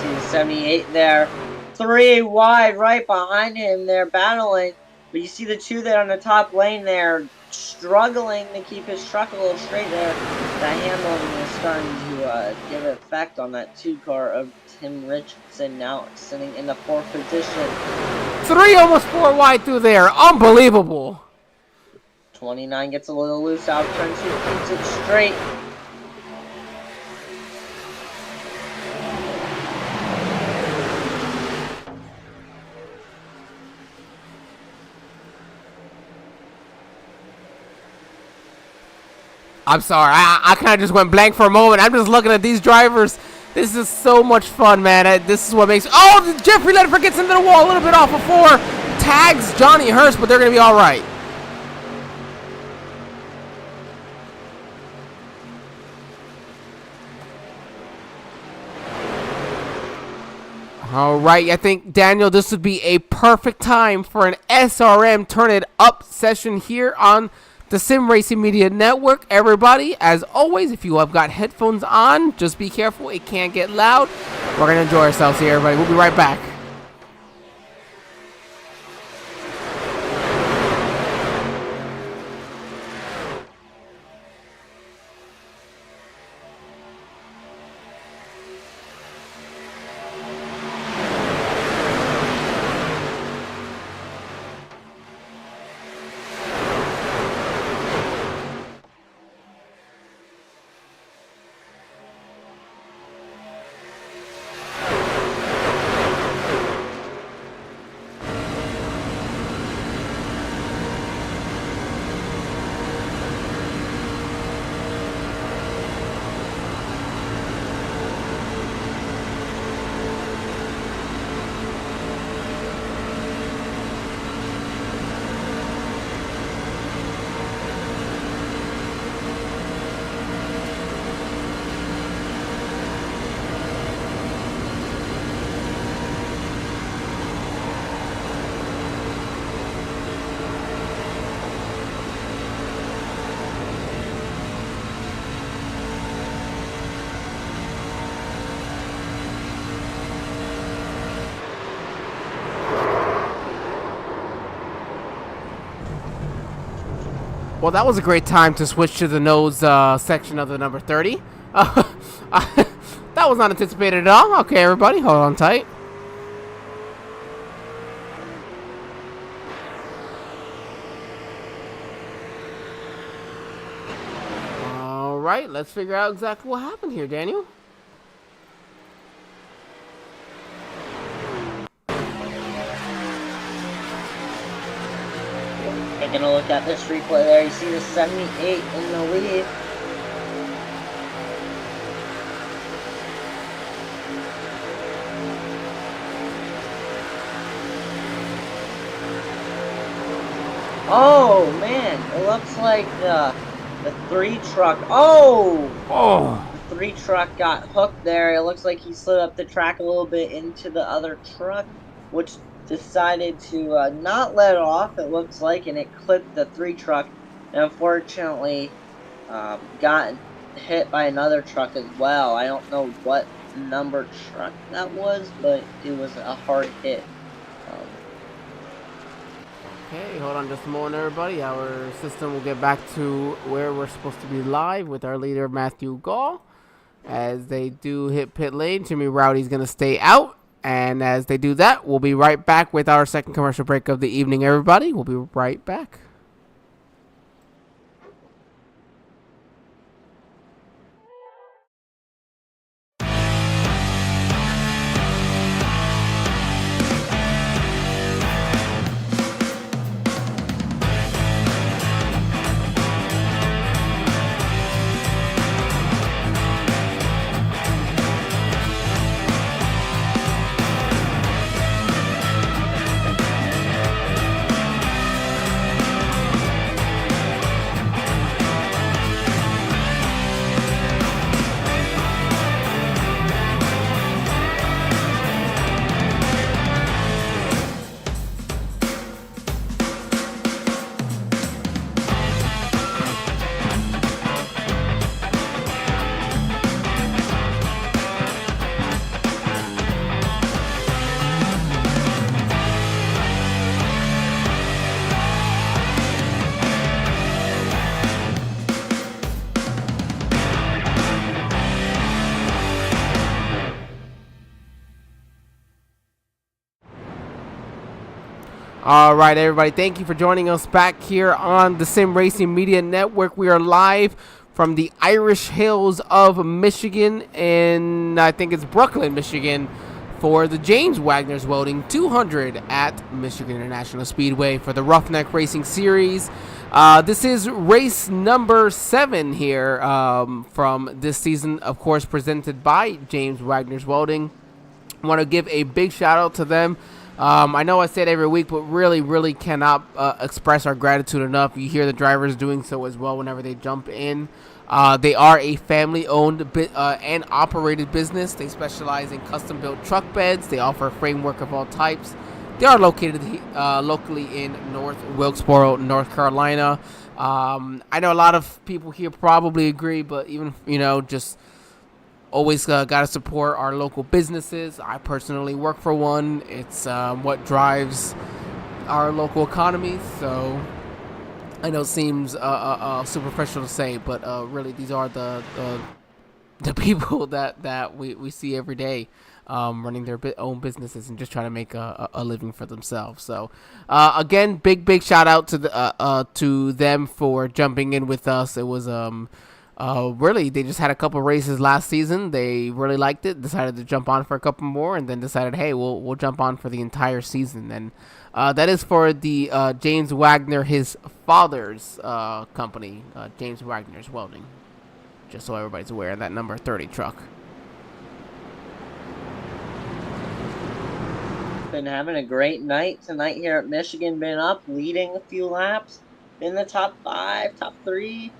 See 78 there. 3 wide right behind him. They're battling. But you see the 2 there on the top lane there struggling to keep his truck a little straight there. The handling is starting to give an effect on that 2 car of Tim Richardson, now sitting in the 4th position. 3, almost 4 wide through there. Unbelievable. 29 gets a little loose out. Turn 2 keeps it straight. I'm sorry, I kind of just went blank for a moment. I'm just looking at these drivers. This is so much fun, man. This is what makes... Oh, Jeffrey Ledford gets into the wall a little bit off of 4. tags Johnny Hurst, but they're going to be all right. All right, I think, Daniel, this would be a perfect time for an SRM Turn It Up session here on the Sim Racing Media Network. Everybody, as always, if you have got headphones on, just be careful. It can get loud. We're going to enjoy ourselves here, everybody. We'll be right back. Well, that was a great time to switch to the nose section of the number 30. That was not anticipated at all. Okay, everybody, hold on tight. All right, let's figure out exactly what happened here, Daniel. Taking a look at this replay there, you see the 78 in the lead. Oh man, it looks like the 3 truck. The 3 truck got hooked there. It looks like he slid up the track a little bit into the other truck, which decided to not let it off, it looks like, and it clipped the 3 truck, and unfortunately got hit by another truck as well. I don't know what number truck that was, but it was a hard hit. Okay, hold on just a moment, everybody. Our system will get back to where we're supposed to be live with our leader, Matthew Gall. As they do hit pit lane, Jimmy Rowdy's going to stay out. And as they do that, we'll be right back with our second commercial break of the evening, everybody. We'll be right back. All right, everybody, thank you for joining us back here on the Sim Racing Media Network. We are live from the Irish Hills of Michigan, and I think it's Brooklyn, Michigan, for the James Wagner's Welding 200 at Michigan International Speedway for the Roughneck Racing Series. This is race number 7 here from this season, of course, presented by James Wagner's Welding. I want to give a big shout out to them I know I say it every week, but really cannot express our gratitude enough. You hear the drivers doing so as well whenever they jump in. They are a family-owned and operated business. They specialize in custom-built truck beds. They offer a framework of all types. They are located locally in North Wilkesboro, North Carolina. I know a lot of people here probably agree, but even, just always got to support our local businesses. I personally work for one. It's what drives our local economy. So I know it seems superficial to say, but really these are the people that we see every day, running their own businesses and just trying to make a living for themselves. So again, big shout out to them for jumping in with us. It was really, they just had a couple races last season. They really liked it, decided to jump on for a couple more, and then decided, hey, we'll jump on for the entire season. And that is for the James Wagoner, his father's company, James Wagner's Welding. Just so everybody's aware of that number 30 truck. Been having a great night tonight here at Michigan. Been up, leading a few laps. In the top 5, top 3.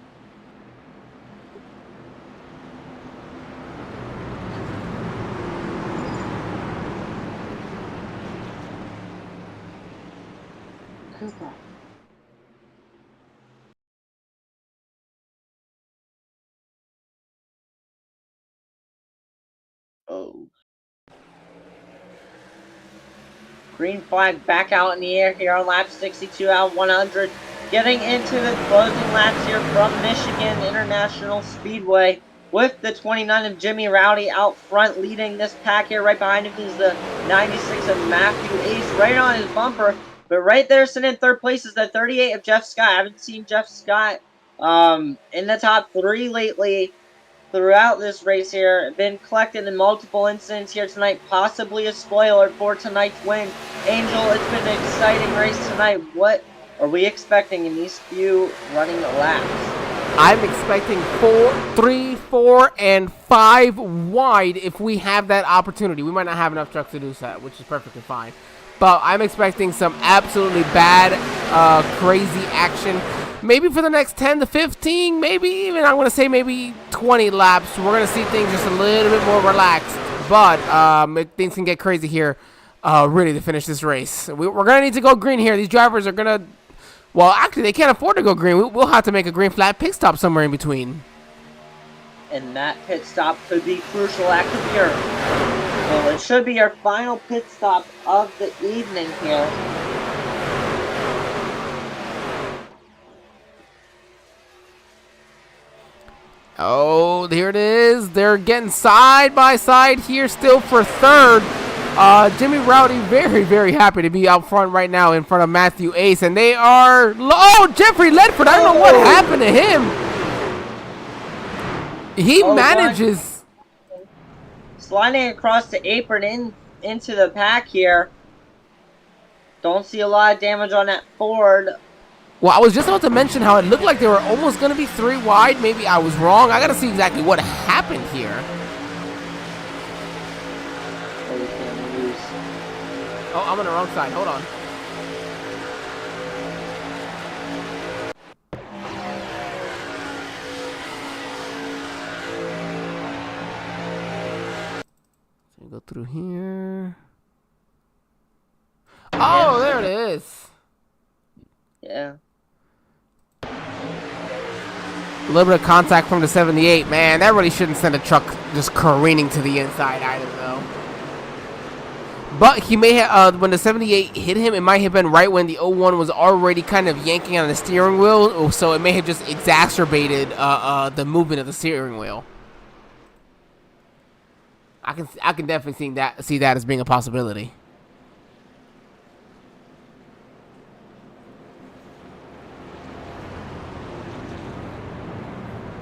Cooper. Oh. Green flag back out in the air here on lap 62 out 100. Getting into the closing laps here from Michigan International Speedway with the 29 of Jimmy Rowdy out front leading this pack here. Right behind him is the 96 of Matthew Ace right on his bumper. But right there sitting in third place is the 38 of Jeff Scott. I haven't seen Jeff Scott in the top 3 lately. Throughout this race here, been collected in multiple incidents here tonight, possibly a spoiler for tonight's win. Angel, it's been an exciting race tonight. What are we expecting in these few running laps? I'm expecting 3, 4, and 5 wide if we have that opportunity. We might not have enough trucks to do that, which is perfectly fine. But I'm expecting some absolutely bad, crazy action. Maybe for the next 10 to 15, maybe even, I'm going to say maybe 20 laps. We're going to see things just a little bit more relaxed. But things can get crazy here, really, to finish this race. We're going to need to go green here. These drivers are going to, well, actually, they can't afford to go green. We'll have to make a green flag pit stop somewhere in between. And that pit stop could be crucial. That could be well, it should be our final pit stop of the evening here. Oh, here it is. They're getting side by side here still for third. Jimmy Rowdy very happy to be out front right now in front of Matthew Ace. And they are... Oh, Jeffrey Ledford. I don't know what happened to him. He manages... Sliding across the apron into the pack here. Don't see a lot of damage on that Ford. Well, I was just about to mention how it looked like they were almost going to be 3 wide. Maybe I was wrong. I got to see exactly what happened here. Oh, I'm on the wrong side. Hold on. So go through here. Oh, there it is. Yeah. A little bit of contact from the 78. Man, that really shouldn't send a truck just careening to the inside either, though. But he may have, when the 78 hit him, it might have been right when the 01 was already kind of yanking on the steering wheel, so it may have just exacerbated the movement of the steering wheel. I can definitely see that as being a possibility.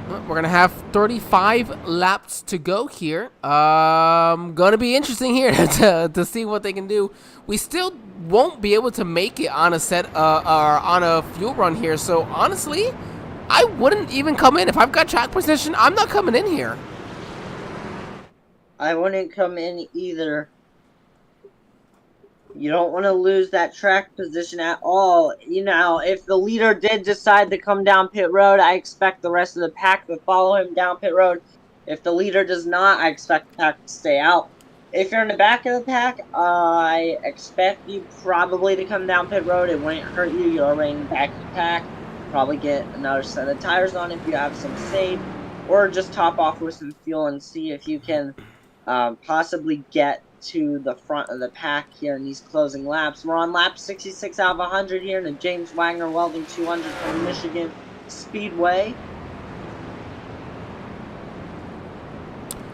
We're going to have 35 laps to go here. Going to be interesting here to see what they can do. We still won't be able to make it on a on a fuel run here. So, honestly, I wouldn't even come in. If I've got track position, I'm not coming in here. I wouldn't come in either. You don't want to lose that track position at all. You know, if the leader did decide to come down pit road, I expect the rest of the pack to follow him down pit road. If the leader does not, I expect the pack to stay out. If you're in the back of the pack, I expect you probably to come down pit road. It wouldn't hurt you. You're already in the back of the pack. Probably get another set of tires on if you have some saved. Or just top off with some fuel and see if you can possibly get to the front of the pack here in these closing laps. We're on lap 66 out of 100 here in the James Wagoner Welding 200 from Michigan Speedway.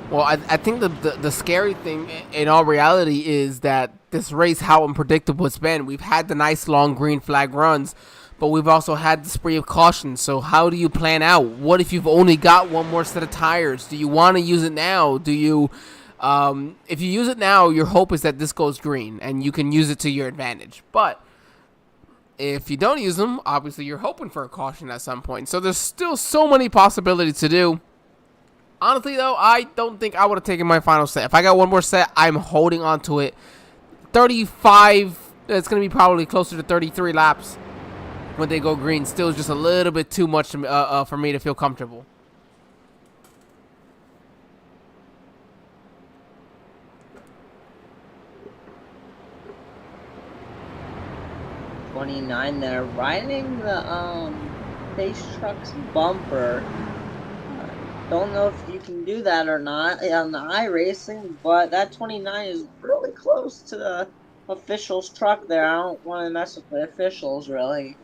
Well, I think the scary thing in all reality is that this race, how unpredictable it's been. We've had the nice long green flag runs, but we've also had the spree of caution. So how do you plan out? What if you've only got one more set of tires? Do you want to use it now? Do you, if you use it now, your hope is that this goes green and you can use it to your advantage. But if you don't use them, obviously you're hoping for a caution at some point. So there's still so many possibilities to do. Honestly, though, I don't think I would have taken my final set. If I got one more set, I'm holding on to it. 35, it's going to be probably closer to 33 laps when they go green. Still just a little bit too much for me to feel comfortable. '29 there, riding the Pace Truck's bumper. Don't know if you can do that or not on the iRacing, but that 29 is really close to the official's truck there. I don't want to mess with the officials, really.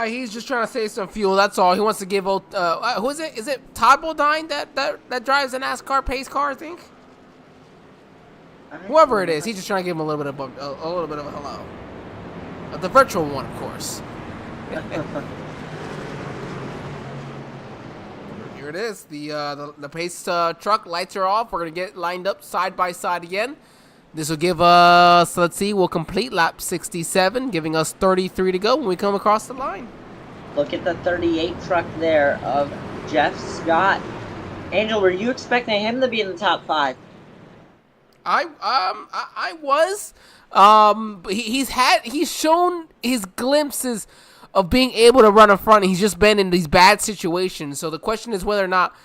He's just trying to save some fuel. That's all. He wants to give out. Who is it? Is it Todd Bodine that drives a NASCAR pace car? I think. Whoever it is, he's just trying to give him a little bit of a hello. The virtual one, of course. Here it is. The pace truck lights are off. We're gonna get lined up side by side again. This will give us, let's see, we'll complete lap 67, giving us 33 to go when we come across the line. Look at the 38 truck there of Jeff Scott. Angel, were you expecting him to be in the top 5? I was. He's shown his glimpses of being able to run in front. He's just been in these bad situations. So the question is whether or not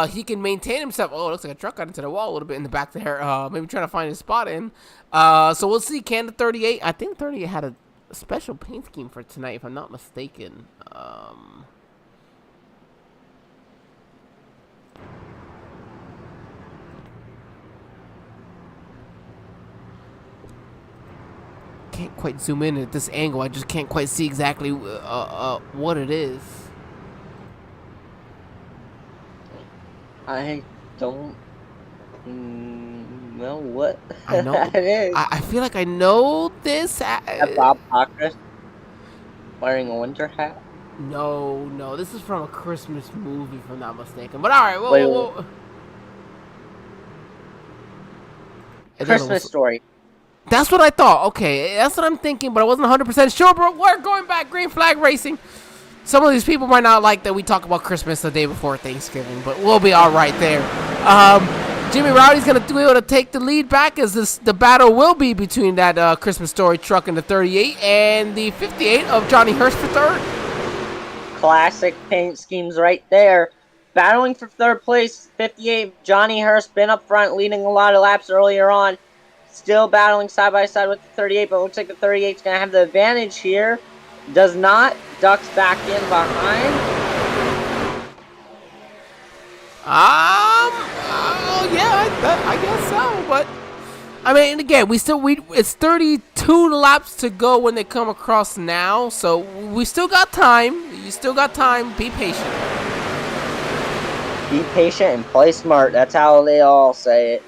he can maintain himself. Oh, it looks like a truck got into the wall a little bit in the back there. Maybe trying to find his spot in. So we'll see. Can the 38? I think 38 had a special paint scheme for tonight, if I'm not mistaken. Can't quite zoom in at this angle. I just can't quite see exactly what it is. I don't know what I know. that is. I feel like I know this. That Bob Cocker wearing a winter hat? No. This is from a Christmas movie, if I'm not mistaken. But all right, Wait. Christmas Story. That's what I thought. Okay, that's what I'm thinking, but I wasn't 100% sure, bro. We're going back green flag racing. Some of these people might not like that we talk about Christmas the day before Thanksgiving, but we'll be all right there. Jimmy Rowdy's going to be able to take the lead back as the battle will be between that Christmas Story truck and the 38 and the 58 of Johnny Hurst for third. Classic paint schemes right there. Battling for third place, 58, Johnny Hurst, been up front, leading a lot of laps earlier on. Still battling side by side with the 38, but looks like the 38 is going to have the advantage here. Does not. Ducks back in behind. Yeah, I guess so. But I mean, again, it's 32 laps to go when they come across now, so we still got time. You still got time. Be patient. Be patient and play smart. That's how they all say it.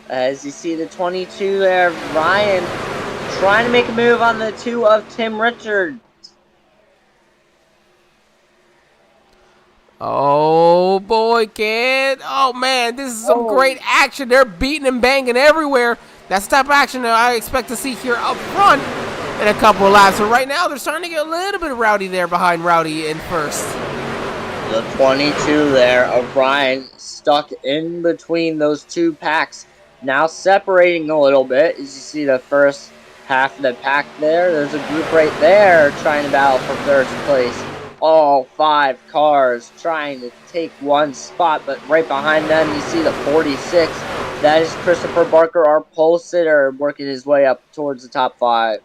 As you see the 22 there, Ryan trying to make a move on the 2 of Tim Richards. Oh boy, kid. Oh man, this is some great action. They're beating and banging everywhere. That's the type of action that I expect to see here up front in a couple of laps. So right now, they're starting to get a little bit of Rowdy there behind Rowdy in first. The 22 there of Ryan stuck in between those two packs. Now separating a little bit as you see the first half of the pack there. There's a group right there trying to battle for first place. All 5 cars trying to take one spot, but right behind them you see the 46. That is Christopher Barker, our pole sitter, working his way up towards the top 5.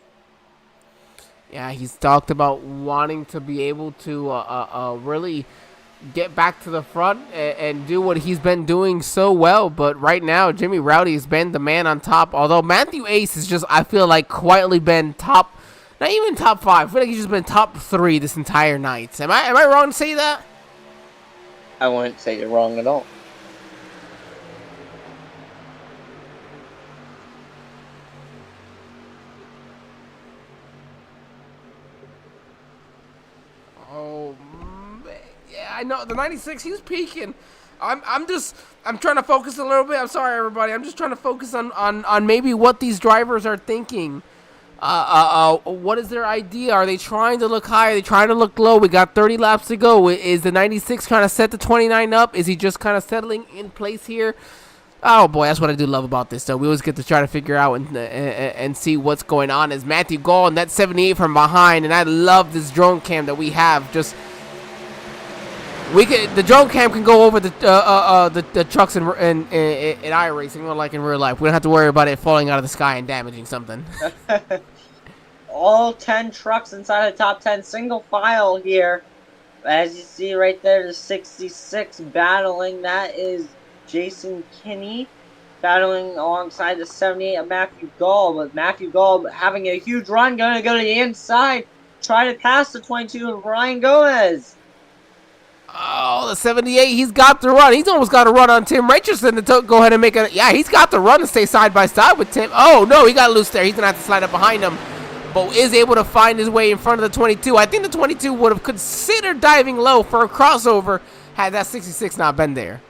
Yeah, he's talked about wanting to be able to really get back to the front and do what he's been doing so well. But right now, Jimmy Rowdy has been the man on top. Although Matthew Ace has just, I feel like, quietly been top, not even top 5. I feel like he's just been top 3 this entire night. Am I wrong to say that? I wouldn't say you're wrong at all. Oh, man. Yeah, I know. The 96, he's peaking. I'm trying to focus a little bit. I'm sorry, everybody. I'm just trying to focus on maybe what these drivers are thinking. What is their idea? Are they trying to look high? Are they trying to look low? We got 30 laps to go. Is the 96 trying to set the 29 up? Is he just kind of settling in place here? Oh boy, that's what I do love about this, though. We always get to try to figure out and see what's going on. As Matthew Gall and that 78 from behind, and I love this drone cam that we have. Just the drone cam can go over the trucks in iRacing, more like in real life. We don't have to worry about it falling out of the sky and damaging something. All 10 trucks inside the top 10, single file here. As you see right there, the 66 battling. That is Jason Kinney battling alongside the 78 of Matthew Gall. But Matthew Gall having a huge run, going to go to the inside, try to pass the 22 of Ryan Gomez. Oh, the 78, he's got the run. He's almost got a run on Tim Richardson to go ahead and make a... Yeah, he's got the run to stay side by side with Tim. Oh, no, he got loose there. He's going to have to slide up behind him, but is able to find his way in front of the 22. I think the 22 would have considered diving low for a crossover had that 66 not been there.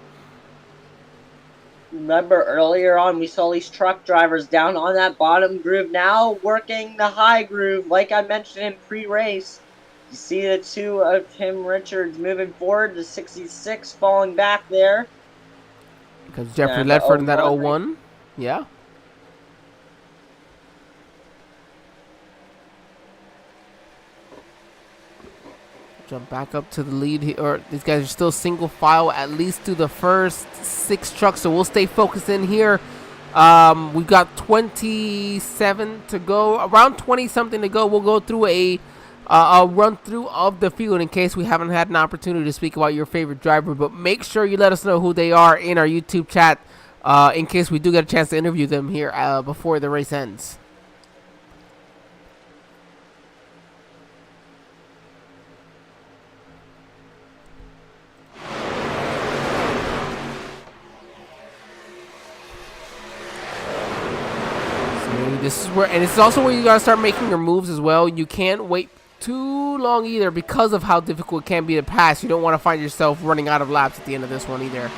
Remember earlier on, we saw these truck drivers down on that bottom groove, now working the high groove, like I mentioned in pre-race. You see the 2 of Tim Richards moving forward, the 66 falling back there. Because Jeffrey Ledford in that 01. Yeah. Jump back up to the lead here. Or these guys are still single file, at least through the first 6 trucks. So we'll stay focused in here. We've got 27 to go. Around 20 something to go. We'll go through a run through of the field in case we haven't had an opportunity to speak about your favorite driver. But make sure you let us know who they are in our YouTube chat in case we do get a chance to interview them here before the race ends. This is where, and this is also where you gotta start making your moves as well. You can't wait too long either because of how difficult it can be to pass. You don't want to find yourself running out of laps at the end of this one either.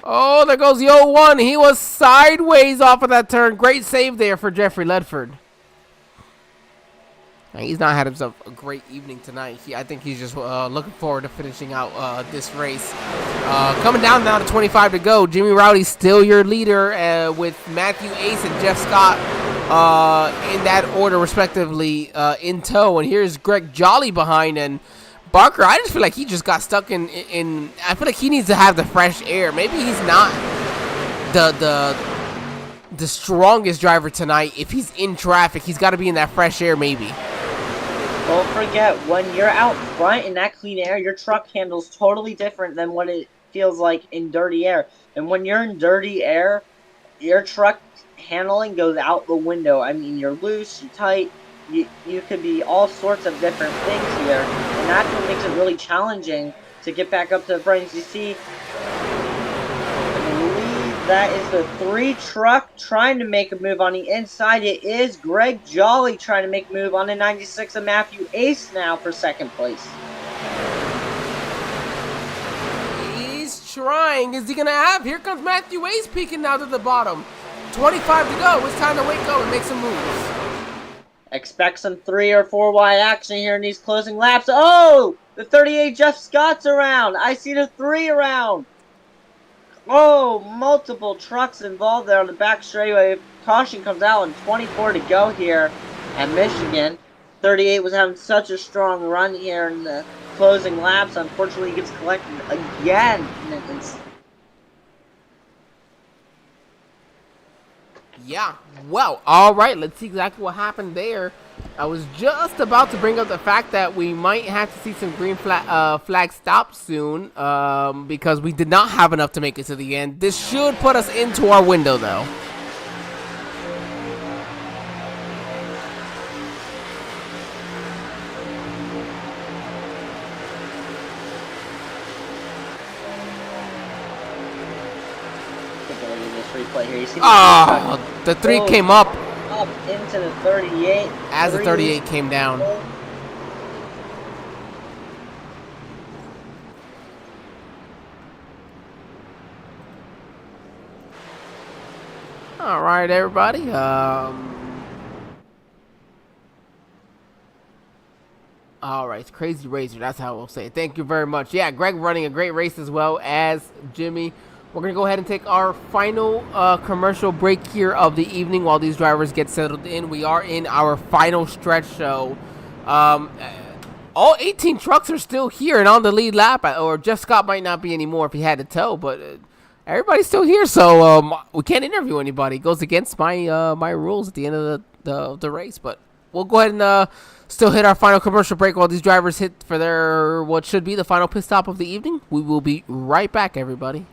Oh, there goes the 01. He was sideways off of that turn. Great save there for Jeffrey Ledford. He's not had himself a great evening tonight. I think he's just looking forward to finishing out this race. Coming down now to 25 to go. Jimmy Rowdy's still your leader with Matthew Ace and Jeff Scott in that order respectively in tow. And here's Greg Jolly behind. And Barker, I just feel like he just got stuck in I feel like he needs to have the fresh air. Maybe he's not the strongest driver tonight. If he's in traffic, he's got to be in that fresh air maybe. Don't forget, when you're out front in that clean air, your truck handles totally different than what it feels like in dirty air. And when you're in dirty air, your truck handling goes out the window. I mean, you're loose, you're tight, you could be all sorts of different things here. And that's what makes it really challenging to get back up to the front. You see, that is the 3 truck trying to make a move on the inside. It is Greg Jolly trying to make a move on the 96 of Matthew Ace now for second place. He's trying. Is he going to have? Here comes Matthew Ace peeking now to the bottom. 25 to go. It's time to wake up and make some moves. Expect some 3 or 4 wide action here in these closing laps. Oh! The 38 Jeff Scott's around. I see the 3 around. Oh, multiple trucks involved there on the back straightaway. Caution comes out and 24 to go here at Michigan. 38 was having such a strong run here in the closing laps. Unfortunately, he gets collected again. Yeah, well, all right, let's see exactly what happened there. I was just about to bring up the fact that we might have to see some green flag stop soon because we did not have enough to make it to the end. This should put us into our window, though. Replay here. You see the 3 came up into the 38 as the 38 came down. All right, everybody. All right, Crazy Razor. That's how we'll say it. Thank you very much. Yeah, Greg running a great race as well as Jimmy. We're going to go ahead and take our final commercial break here of the evening while these drivers get settled in. We are in our final stretch, so all 18 trucks are still here and on the lead lap. Or Jeff Scott might not be anymore if he had to tow, but everybody's still here, so we can't interview anybody. It goes against my my rules at the end of the race, but we'll go ahead and still hit our final commercial break while these drivers hit for their what should be the final pit stop of the evening. We will be right back, everybody.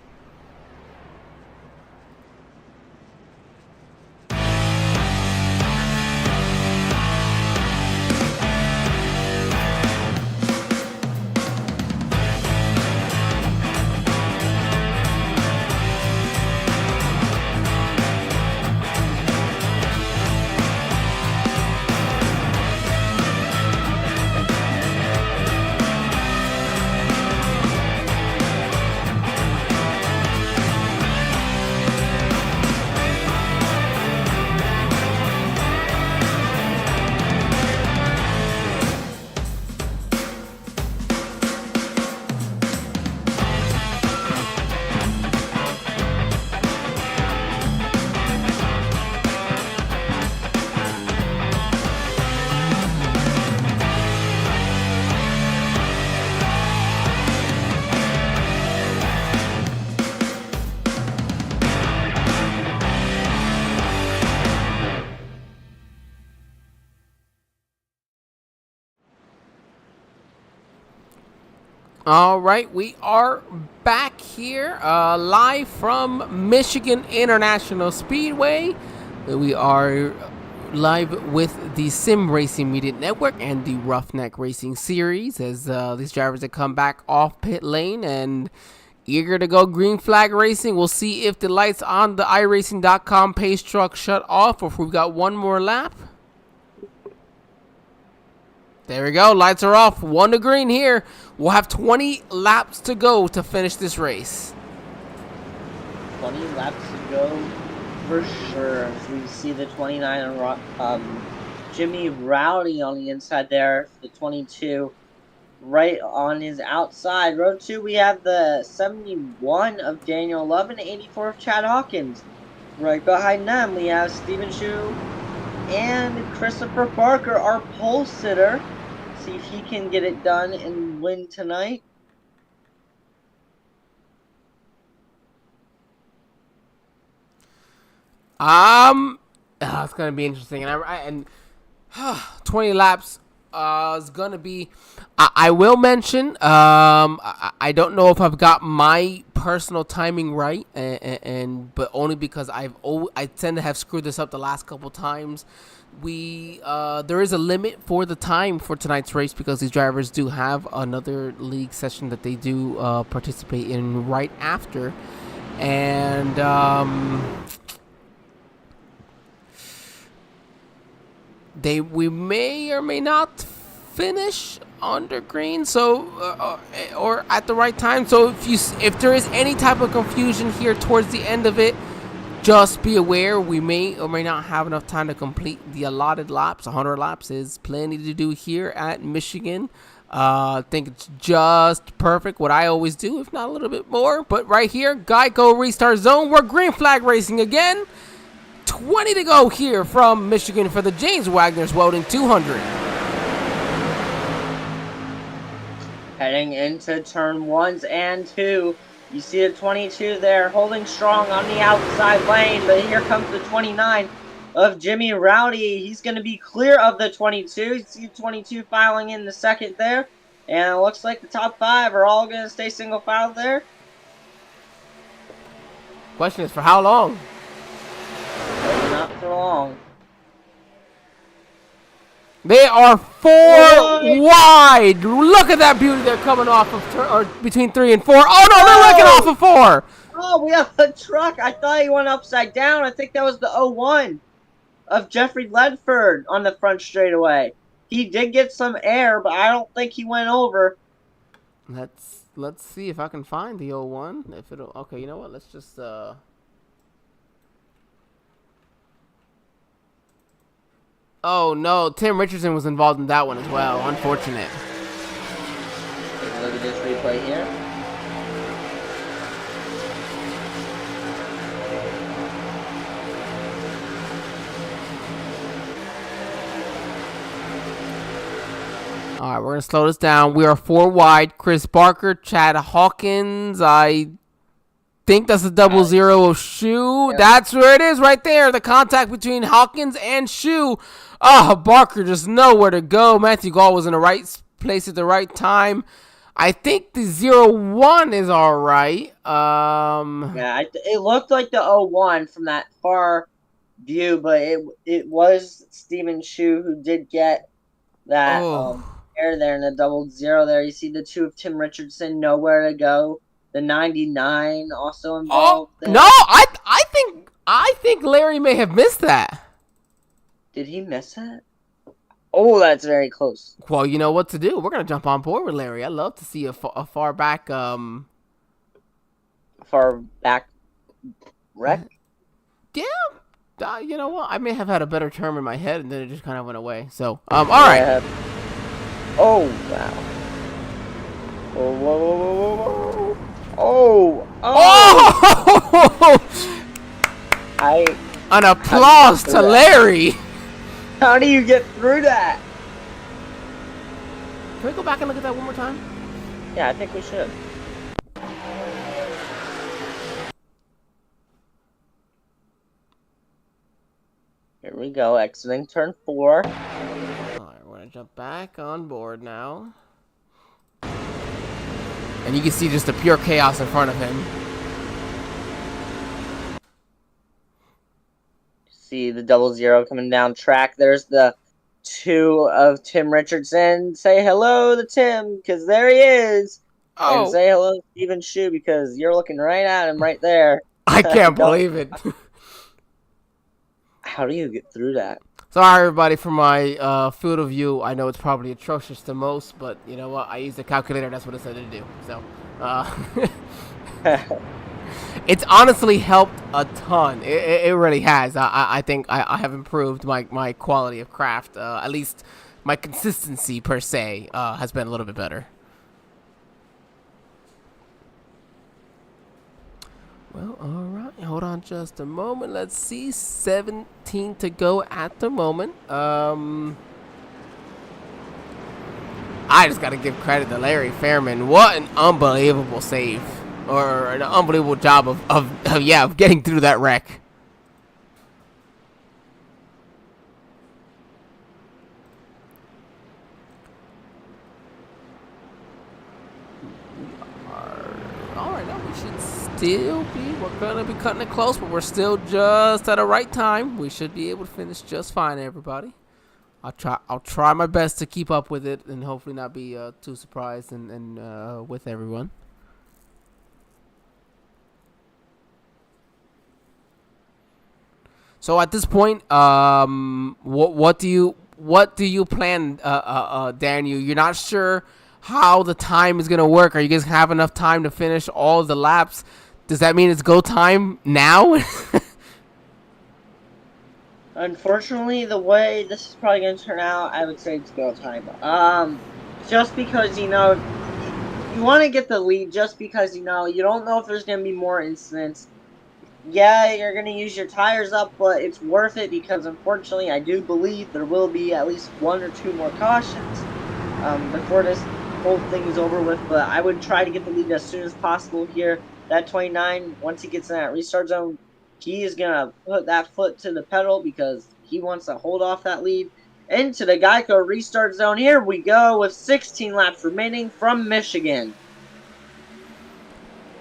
All right, we are back here live from Michigan International Speedway. We are live with the Sim Racing Media Network and the Roughneck Racing Series as these drivers that come back off pit lane and eager to go green flag racing. We'll see if the lights on the iRacing.com pace truck shut off or if we've got one more lap. There we go. Lights are off. 1 to green here. We'll have 20 laps to go to finish this race. 20 laps to go for sure. As we see the 29 Jimmy Rowdy on the inside there. The 22 right on his outside. Row 2, we have the 71 of Daniel Love and 84 of Chad Hawkins. Right behind them, we have Steven Chu and Christopher Parker, our pole sitter. See if he can get it done and win tonight. It's gonna be interesting, and 20 laps is gonna be. I will mention. I don't know if I've got my personal timing right, but only because I tend to have screwed this up the last couple times. There is a limit for the time for tonight's race because these drivers do have another league session that they do participate in right after, and we may or may not finish under green, so or at the right time. So if there is any type of confusion here towards the end of it, just be aware we may or may not have enough time to complete the allotted laps. 100 laps is plenty to do here at Michigan. I think it's just perfect, what I always do, if not a little bit more. But right here, Geico restart zone. We're green flag racing again. 20 to go here from Michigan for the James Wagner's Welding 200. Heading into turn 1s and 2. You see the 22 there holding strong on the outside lane, but here comes the 29 of Jimmy Rowdy. He's going to be clear of the 22. You see 22 filing in the second there. And it looks like the top 5 are all going to stay single file there. Question is, for how long? Not for long. They are 4 wide. Look at that beauty. They're coming off of between 3 and 4. Oh, no, they're looking off of 4. Oh, we have a truck. I thought he went upside down. I think that was the 01 of Jeffrey Ledford on the front straightaway. He did get some air, but I don't think he went over. Let's see if I can find the 01. If it'll okay, you know what? Let's just Oh no, Tim Richardson was involved in that one as well. Unfortunate. Take a look at this replay here. All right, we're going to slow this down. We are 4 wide. Chris Barker, Chad Hawkins. I think that's the 00 of Shu. Yep. That's where it is right there. The contact between Hawkins and Shu. Oh, Barker just nowhere to go. Matthew Gall was in the right place at the right time. I think the 01 is all right. Yeah, it looked like the 01 from that far view, but it was Steven Shu who did get that air there in the 00 there. You see the 2 of Tim Richardson, nowhere to go. The 99 also involved. Oh, no, I think Larry may have missed that. Did he miss it? Oh, that's very close. Well, you know what to do. We're gonna jump on board with Larry. I'd love to see a far back wreck. Yeah. You know what? I may have had a better term in my head, and then it just kind of went away. So, all right. Oh wow. Whoa, whoa, whoa, whoa, whoa. Oh! An applause to Larry. How do you get through that? Can we go back and look at that one more time? Yeah, I think we should. Here we go, exiting turn 4. Alright, we're gonna jump back on board now. And you can see just the pure chaos in front of him. See the 00 coming down track. There's the 2 of Tim Richardson. Say hello to Tim, because there he is. Oh. And say hello to Steven Shu, because you're looking right at him right there. I can't believe it. How do you get through that? Sorry, everybody, for my field of view. I know it's probably atrocious to most, but you know what? I used a calculator. That's what it said to do. So, it's honestly helped a ton. It really has. I think I have improved my quality of craft. At least my consistency, per se, has been a little bit better. Well, all right. Hold on just a moment. Let's see. 17 to go at the moment. I just got to give credit to Larry Fairman. What an unbelievable save. Or an unbelievable job of getting through that wreck. Alright, now we should still be, we're gonna be cutting it close, but we're still just at the right time. We should be able to finish just fine, everybody. I'll try my best to keep up with it and hopefully not be too surprised and with everyone. So at this point, what do you plan, Daniel? You're not sure how the time is gonna work. Are you guys have enough time to finish all of the laps? Does that mean it's go time now? Unfortunately, the way this is probably going to turn out, I would say it's go time. just because, you know, you want to get the lead just because, you know, you don't know if there's going to be more incidents. Yeah, you're going to use your tires up, but it's worth it because, unfortunately, I do believe there will be at least 1 or 2 more cautions before this whole thing is over with. But I would try to get the lead as soon as possible here. That 29, once he gets in that restart zone, he is going to put that foot to the pedal because he wants to hold off that lead. Into the Geico restart zone. Here we go with 16 laps remaining from Michigan.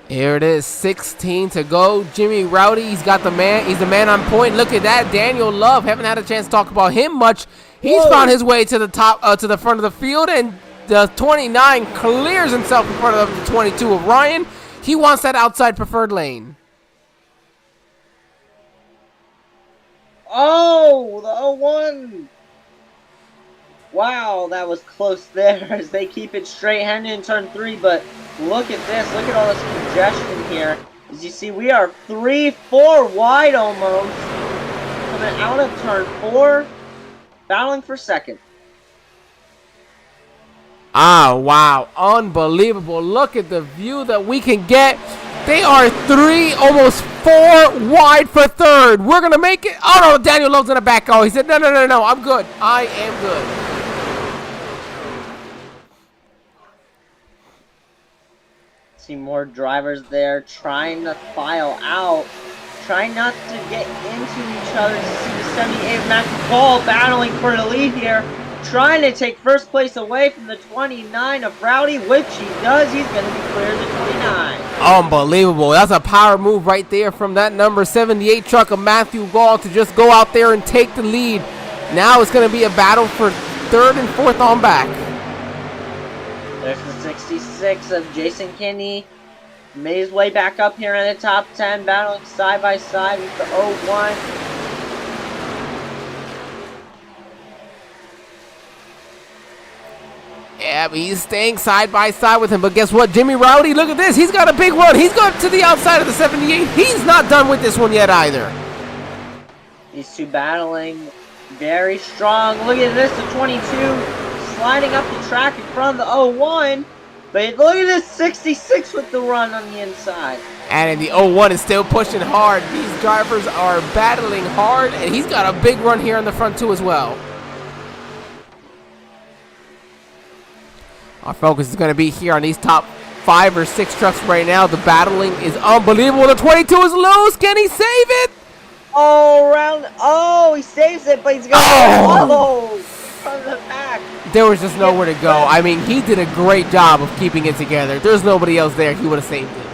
Here it is, 16 to go. Jimmy Rowdy, he's got the man. He's the man on point. Look at that, Daniel Love. Haven't had a chance to talk about him much. He's found his way to the top, to the front of the field, and the 29 clears himself in front of the 22 of Ryan. He wants that outside preferred lane. Oh, the 01. Wow, that was close there as they keep it straight heading in turn 3, but look at this. Look at all this congestion here. As you see, we are 3-4 wide almost. Coming out of turn 4, battling for second. Ah, wow. Unbelievable. Look at the view that we can get. They are 3, almost 4 wide for third. We're going to make it. Oh, no, Daniel Love's in the back. Oh, he said, no, I'm good. I am good. See more drivers there trying to file out. Trying not to get into each other. You see the 78 Mac Ball battling for the lead here. Trying to take first place away from the 29 of Rowdy, which he does. He's going to be clear of the 29. Unbelievable. That's a power move right there from that number 78 truck of Matthew Gall to just go out there and take the lead. Now it's going to be a battle for third and fourth on back. There's the 66 of Jason Kinney. Made his way back up here in the top 10, battling side by side with the 01. Yeah, but he's staying side by side with him. But guess what? Jimmy Rowdy, look at this. He's got a big run. He's going to the outside of the 78. He's not done with this one yet either. These two battling very strong. Look at this, the 22 sliding up the track in front of the 01. But look at this 66 with the run on the inside. And the 01 is still pushing hard. These drivers are battling hard. And he's got a big run here in the front too as well. Our focus is going to be here on these top 5 or 6 trucks right now. The battling is unbelievable. The 22 is loose. Can he save it? Oh, he saves it, but he's going to follow from the back. There was just nowhere to go. I mean, he did a great job of keeping it together. If there's nobody else there, he would have saved it.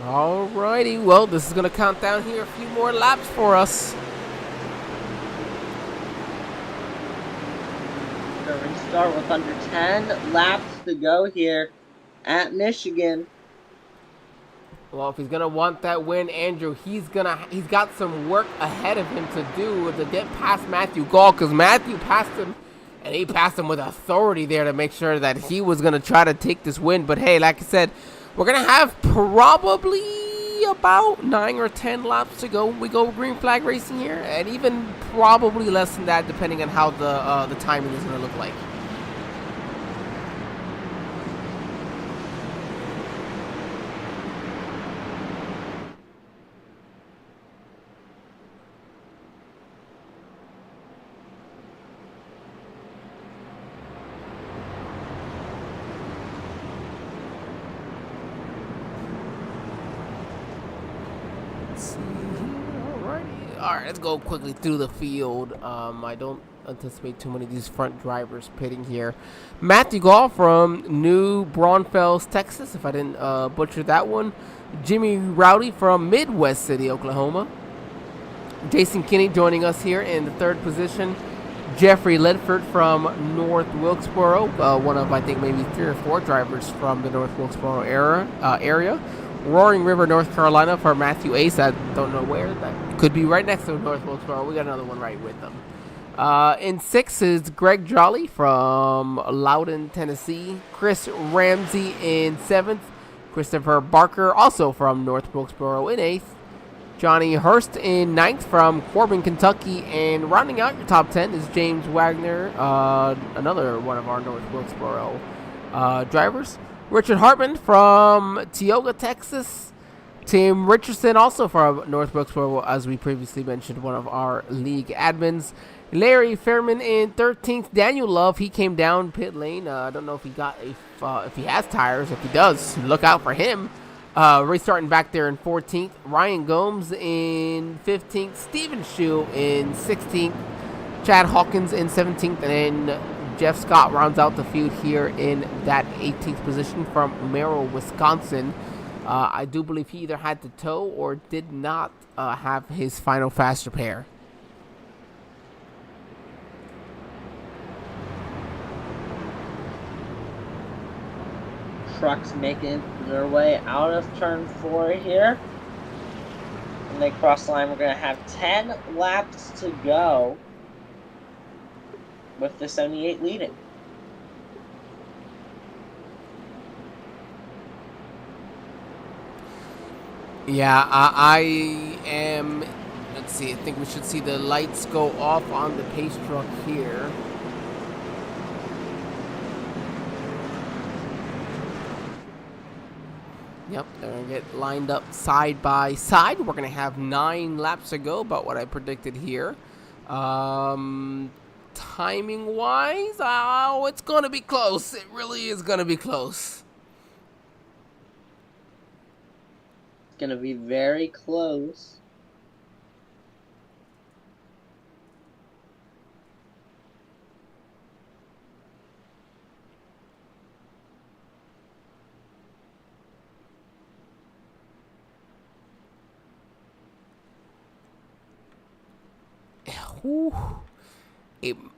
Alrighty, well, this is going to count down here a few more laps for us. We're going to start with under 10 laps to go here at Michigan. Well, if he's going to want that win, Andrew, he's got some work ahead of him to do to get past Matthew Gall, because Matthew passed him, and he passed him with authority there to make sure that he was going to try to take this win. But hey, like I said, we're going to have probably about 9 or 10 laps to go when we go green flag racing here, and even probably less than that depending on how the timing is going to look like. Alright, let's go quickly through the field. I don't anticipate too many of these front drivers pitting here. Matthew Gall from New Braunfels, Texas, if I didn't butcher that one. Jimmy Rowdy from Midwest City, Oklahoma. Jason Kinney joining us here in the 3rd position. Jeffrey Ledford from North Wilkesboro, one of, I think, maybe 3 or 4 drivers from the North Wilkesboro area. Roaring River, North Carolina for Matthew Ace. I don't know where. That could be right next to North Wilkesboro. We got another one right with them. In 6 is Greg Jolly from Loudon, Tennessee. Chris Ramsey in 7th. Christopher Barker, also from North Wilkesboro, in 8th. Johnny Hurst in 9th from Corbin, Kentucky. And rounding out your top 10 is James Wagner, another one of our North Wilkesboro drivers. Richard Hartman from Tioga, Texas. Tim Richardson, also from North Wilkesboro, as we previously mentioned, one of our league admins. Larry Fairman in 13th. Daniel Love, he came down pit lane. I don't know if he got if he has tires. If he does, look out for him. Restarting back there in 14th. Ryan Gomes in 15th. Steven Shue in 16th. Chad Hawkins in 17th. And then Jeff Scott rounds out the field here in that 18th position from Merrill, Wisconsin. I do believe he either had to tow or did not have his final fast repair. Trucks making their way out of turn 4 here. When they cross the line, we're going to have 10 laps to go with the 78 leading. Yeah, I am. Let's see. I think we should see the lights go off on the pace truck here. Yep, they're going to get lined up side by side. We're going to have 9 laps to go, about what I predicted here. Timing-wise, it's going to be close. It really is going to be close. It's going to be very close.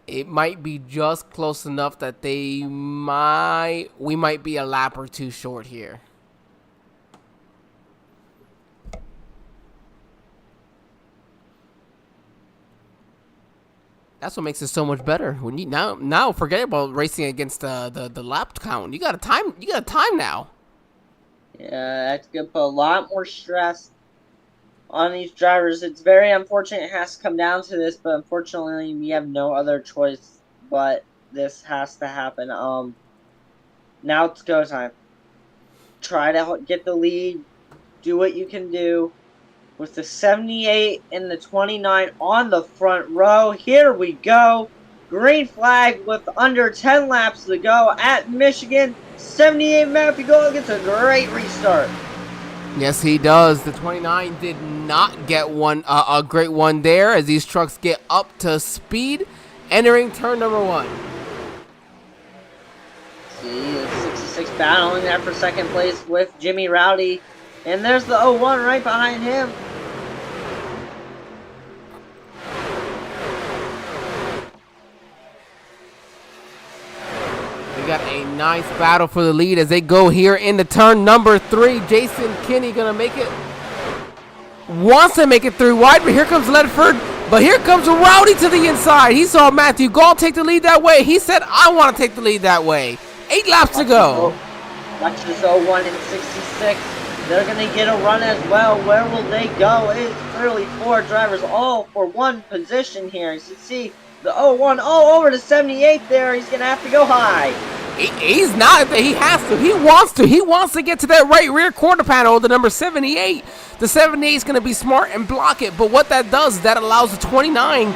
It might be just close enough that we might be a lap or two short here. That's what makes it so much better. When you now forget about racing against the lap count. You got a time now. Yeah, that's gonna put a lot more stress on these drivers. It's very unfortunate it has to come down to this, but unfortunately we have no other choice but this has to happen. Now it's go time. Try to get the lead. Do what you can do. With the 78 and the 29 on the front row. Here we go. Green flag with under 10 laps to go at Michigan. 78 Matthew Gold gets a great restart. Yes, he does. The 29 did not get a great one there as these trucks get up to speed, entering turn number 1. See, the 66 battling there for second place with Jimmy Rowdy. And there's the 01 right behind him. Got a nice battle for the lead as they go here into turn number 3. Jason Kinney gonna make it. Wants to make it through wide, but here comes Ledford. But here comes Rowdy to the inside. He saw Matthew Gall take the lead that way. He said, I want to take the lead that way. 8 laps to go. Watch this 01 and 66. They're going to get a run as well. Where will they go? It is clearly 4 drivers all for one position here. As you see, the 01 all over to 78 there. He's going to have to go high. He's not. He has to. He wants to. He wants to get to that right rear quarter panel, the number 78. The 78 is going to be smart and block it. But what that does is that allows the 29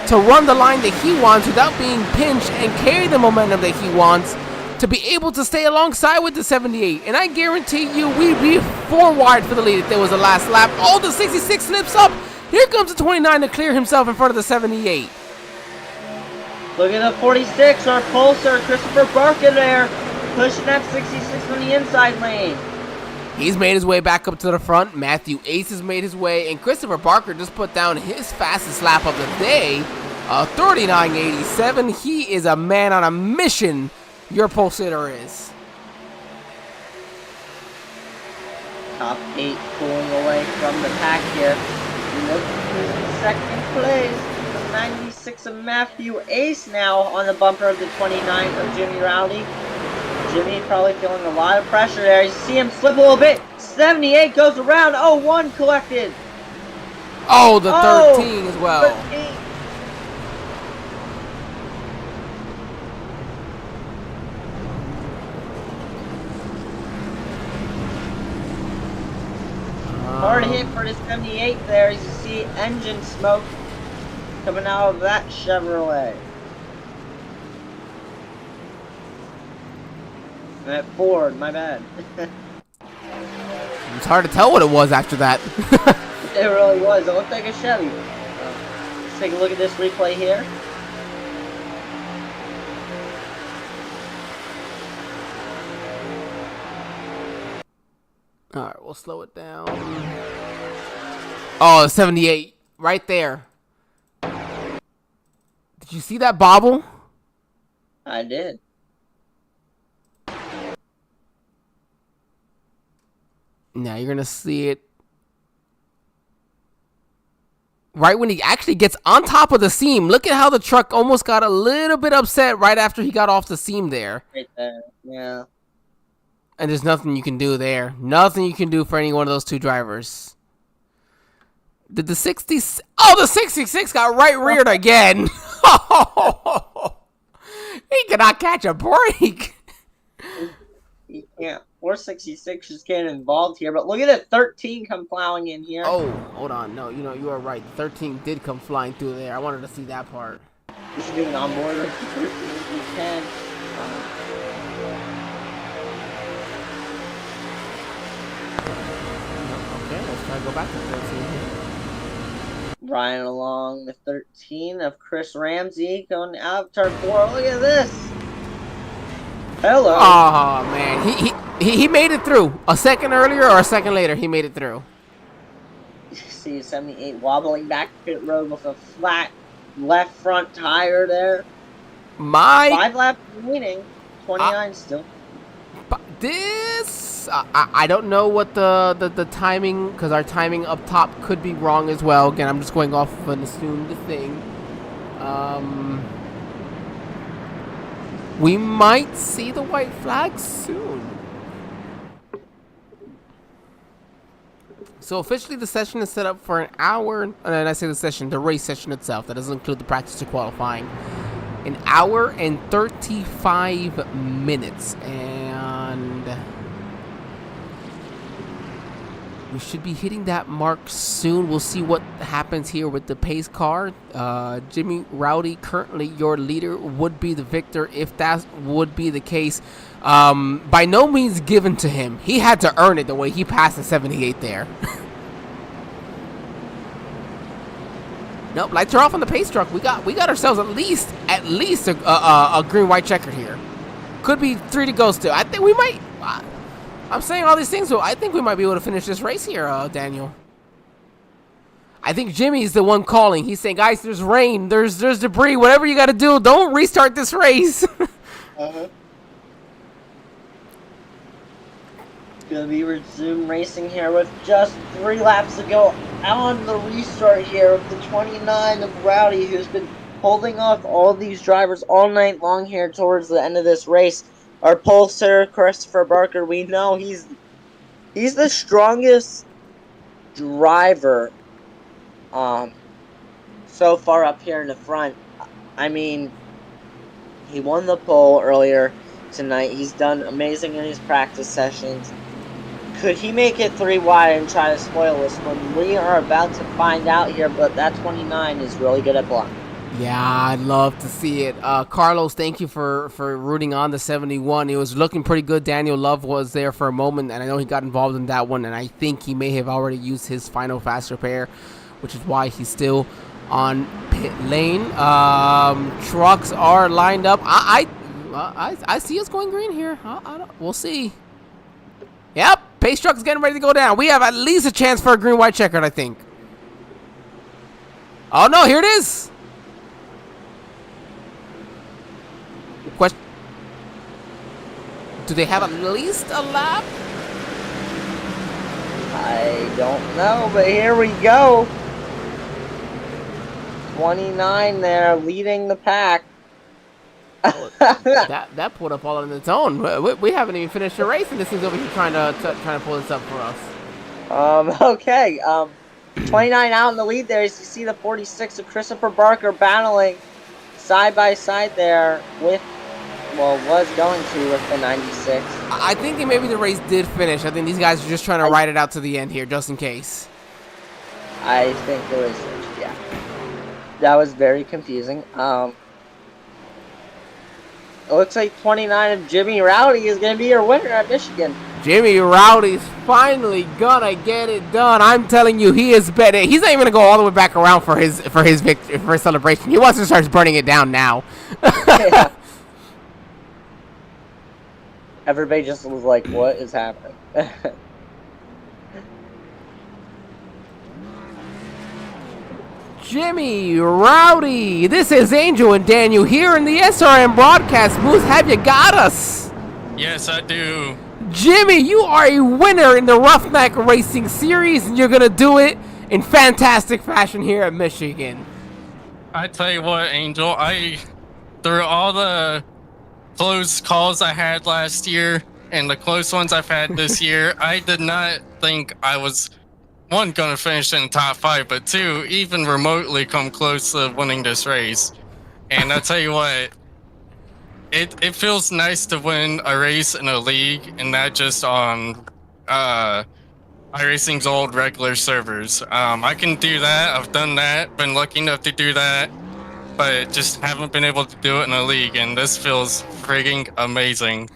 to run the line that he wants without being pinched and carry the momentum that he wants to be able to stay alongside with the 78. And I guarantee you we'd be 4 wide for the lead if there was a last lap. Oh, the 66 slips up. Here comes the 29 to clear himself in front of the 78. Look at the 46, our pulsar, Christopher Barker there, pushing that 66 from the inside lane. He's made his way back up to the front. Matthew Ace has made his way, and Christopher Barker just put down his fastest lap of the day, 39.87. He is a man on a mission, your pulsator is. Top 8 pulling away from the pack here. Look who's in second place. 96 of Matthew Ace now on the bumper of the 29 of Jimmy Rowdy. Jimmy probably feeling a lot of pressure there. You see him slip a little bit. 78 goes around. Oh, 1 collected. Oh, the 13 as well. 13. Hard hit for the 78 there. As you see engine smoke coming out of that Chevrolet. That Ford, my bad. It's hard to tell what it was after that. It really was. It looked like a Chevy. Let's take a look at this replay here. All right, we'll slow it down. Oh, 78, right there. Did you see that bobble? I did. Now you're gonna see it right when he actually gets on top of the seam. Look at how the truck almost got a little bit upset right after he got off the seam there. Right there. Yeah. And there's nothing you can do there. Nothing you can do for any one of those two drivers. Did the 60... Oh, the 66 got right reared again. He cannot catch a break. Yeah. 466 just getting involved here, but look at it. 13 come plowing in here. Oh, hold on. No, you are right. 13 did come flying through there. I wanted to see that part. We should do an onboard if we can. Okay, let's try to go back to 13 here. Riding along the 13 of Chris Ramsey going out of turn 4. Look at this. Hello. Oh man, he made it through. A second earlier or a second later, he made it through. See 78 wobbling back to pit road with a flat left front tire there. 5 laps remaining. 29 still. This I don't know what the timing, because our timing up top could be wrong as well. Again, I'm just going off of an assumed thing. We might see the white flag soon. So officially the session is set up for an hour, and I say the session, the race session itself, that doesn't include the practice or qualifying. An hour and 35 minutes, and we should be hitting that mark soon. We'll see what happens here with the pace car. Jimmy Rowdy, currently your leader, would be the victor if that would be the case. By no means given to him. He had to earn it the way he passed the 78 there. Nope, lights are off on the pace truck. We got ourselves at least a green white checkered here. Could be 3 to go still. I think we might. I'm saying all these things, so I think we might be able to finish this race here, Daniel. I think Jimmy's the one calling. He's saying, guys, there's rain, there's debris, whatever you got to do, don't restart this race. It's gonna be resumed racing here with just 3 laps to go on the restart here of the 29 of Rowdy, who's been holding off all these drivers all night long here towards the end of this race. Our pole sitter, Christopher Barker, we know he's the strongest driver so far up here in the front. I mean, he won the pole earlier tonight. He's done amazing in his practice sessions. Could he make it 3 wide and try to spoil this one? We are about to find out here, but that 29 is really good at blocking. Yeah, I'd love to see it. Carlos, thank you for rooting on the 71. It was looking pretty good. Daniel Love was there for a moment, and I know he got involved in that one, and I think he may have already used his final fast repair, which is why he's still on pit lane. Trucks are lined up. I see us going green here. We'll see. Yep, pace truck's getting ready to go down. We have at least a chance for a green white checkered, I think. Oh no, here it is. Question: do they have at least a lap? I don't know, but here we go. 29 there, leading the pack. That pulled up all on its own. We haven't even finished the race, and this is over here trying to pull this up for us. Okay. 29 out in the lead there. As you see the 46 of Christopher Barker battling side by side there with, well, was going to with the 96. I think that maybe the race did finish. I think these guys are just trying to ride it out to the end here, just in case. I think the race finished, yeah. That was very confusing. It looks like 29 of Jimmy Rowdy is going to be your winner at Michigan. Jimmy Rowdy's finally gonna get it done. I'm telling you, he is better. He's not even gonna go all the way back around for his victory, for his celebration. He wants to start burning it down now. Yeah. Everybody just was like, what is happening? Jimmy Rowdy, this is Angel and Daniel here in the SRM broadcast booth. Have you got us? Yes, I do. Jimmy, you are a winner in the Roughneck Racing Series, and you're going to do it in fantastic fashion here at Michigan. I tell you what, Angel, through all the close calls I had last year and the close ones I've had this year, I did not think I was, one, going to finish in the top 5, but 2, even remotely come close to winning this race. And I tell you what, it feels nice to win a race in a league and not just on iRacing's old regular servers. I can do that. I've done that. Been lucky enough to do that, but just haven't been able to do it in a league. And this feels frigging amazing.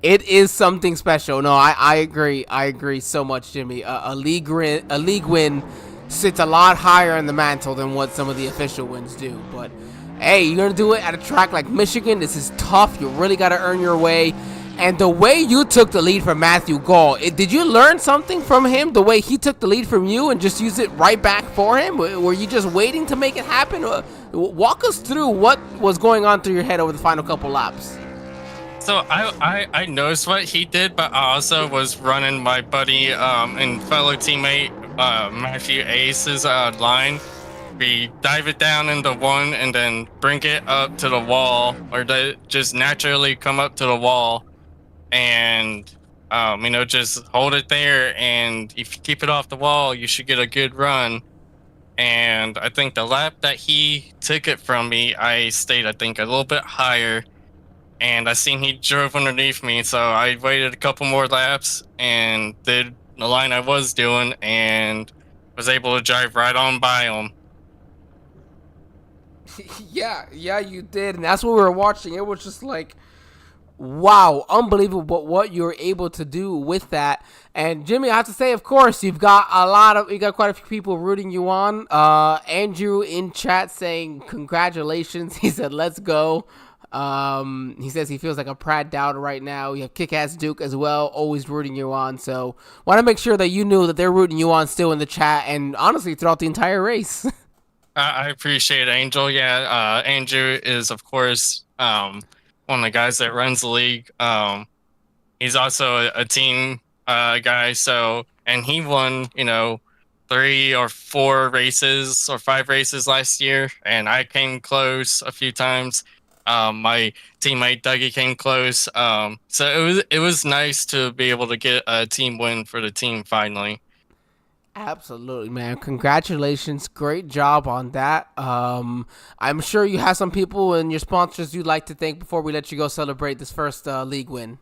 It is something special. No, I agree. I agree so much, Jimmy. A league win sits a lot higher in the mantle than what some of the official wins do. But hey, you're gonna do it at a track like Michigan. This is tough. You really got to earn your way. And the way you took the lead from Matthew Gall, did you learn something from him? The way he took the lead from you and just used it right back for him? Were you just waiting to make it happen? Walk us through what was going on through your head over the final couple laps. So I noticed what he did, but I also was running my buddy and fellow teammate Matthew Ace's line. We dive it down into one and then bring it up to the wall, or just naturally come up to the wall, and just hold it there. And if you keep it off the wall, you should get a good run. And I think the lap that he took it from me, I stayed, I think, a little bit higher. And I seen he drove underneath me, so I waited a couple more laps and did the line I was doing and was able to drive right on by him. Yeah, you did. And that's what we were watching. It was just like, wow, unbelievable what you're able to do with that. And Jimmy, I have to say, of course, you got quite a few people rooting you on. Andrew in chat saying congratulations. He said, let's go. He says he feels like a Pratt doubter right now. You have Kick-Ass Duke as well, always rooting you on. So want to make sure that you knew that they're rooting you on still in the chat, and honestly throughout the entire race. I appreciate it, Angel. Yeah, Andrew is, of course, one of the guys that runs the league. He's also a team guy, and he won, 3 or 4 races or 5 races last year, and I came close a few times. My teammate Dougie came close. So it was nice to be able to get a team win for the team finally. Absolutely, man. Congratulations. Great job on that. I'm sure you have some people and your sponsors you'd like to thank before we let you go celebrate this first league win.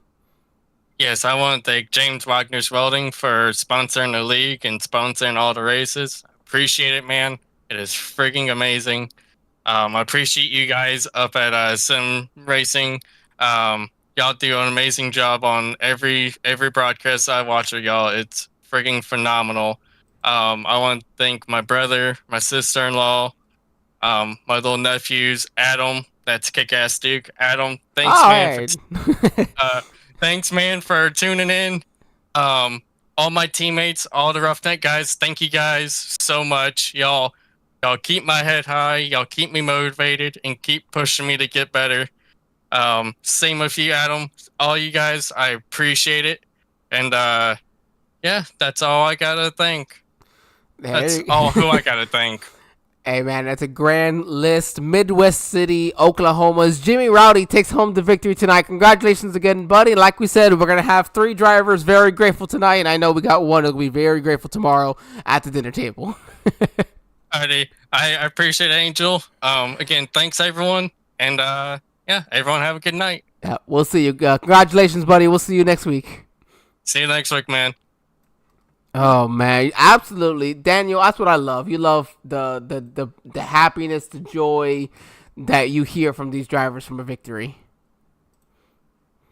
Yes, I want to thank James Wagner's Welding for sponsoring the league and sponsoring all the races. Appreciate it, man. It is frigging amazing. I appreciate you guys up at Sim Racing. Y'all do an amazing job on every broadcast I watch of y'all. It's frigging phenomenal. I want to thank my brother, my sister-in-law, my little nephews, Adam. That's Kick-Ass Duke. Adam, thanks, man. Thanks, man, for tuning in. All my teammates, all the Roughneck guys, thank you guys so much. Y'all keep my head high. Y'all keep me motivated and keep pushing me to get better. Same with you, Adam. All you guys, I appreciate it. And yeah, that's all I gotta thank. That's all who I gotta thank. Hey, man, that's a grand list. Midwest City, Oklahoma's Jimmy Rowdy takes home the victory tonight. Congratulations again, buddy. Like we said, we're going to have 3 drivers very grateful tonight, and I know we got one who'll be very grateful tomorrow at the dinner table. Alrighty. I appreciate it, Angel. Again, thanks, everyone. And, yeah, everyone have a good night. Yeah, we'll see you. Congratulations, buddy. We'll see you next week. See you next week, man. Oh man, absolutely, Daniel. That's what I love. You love the happiness, the joy that you hear from these drivers from a victory.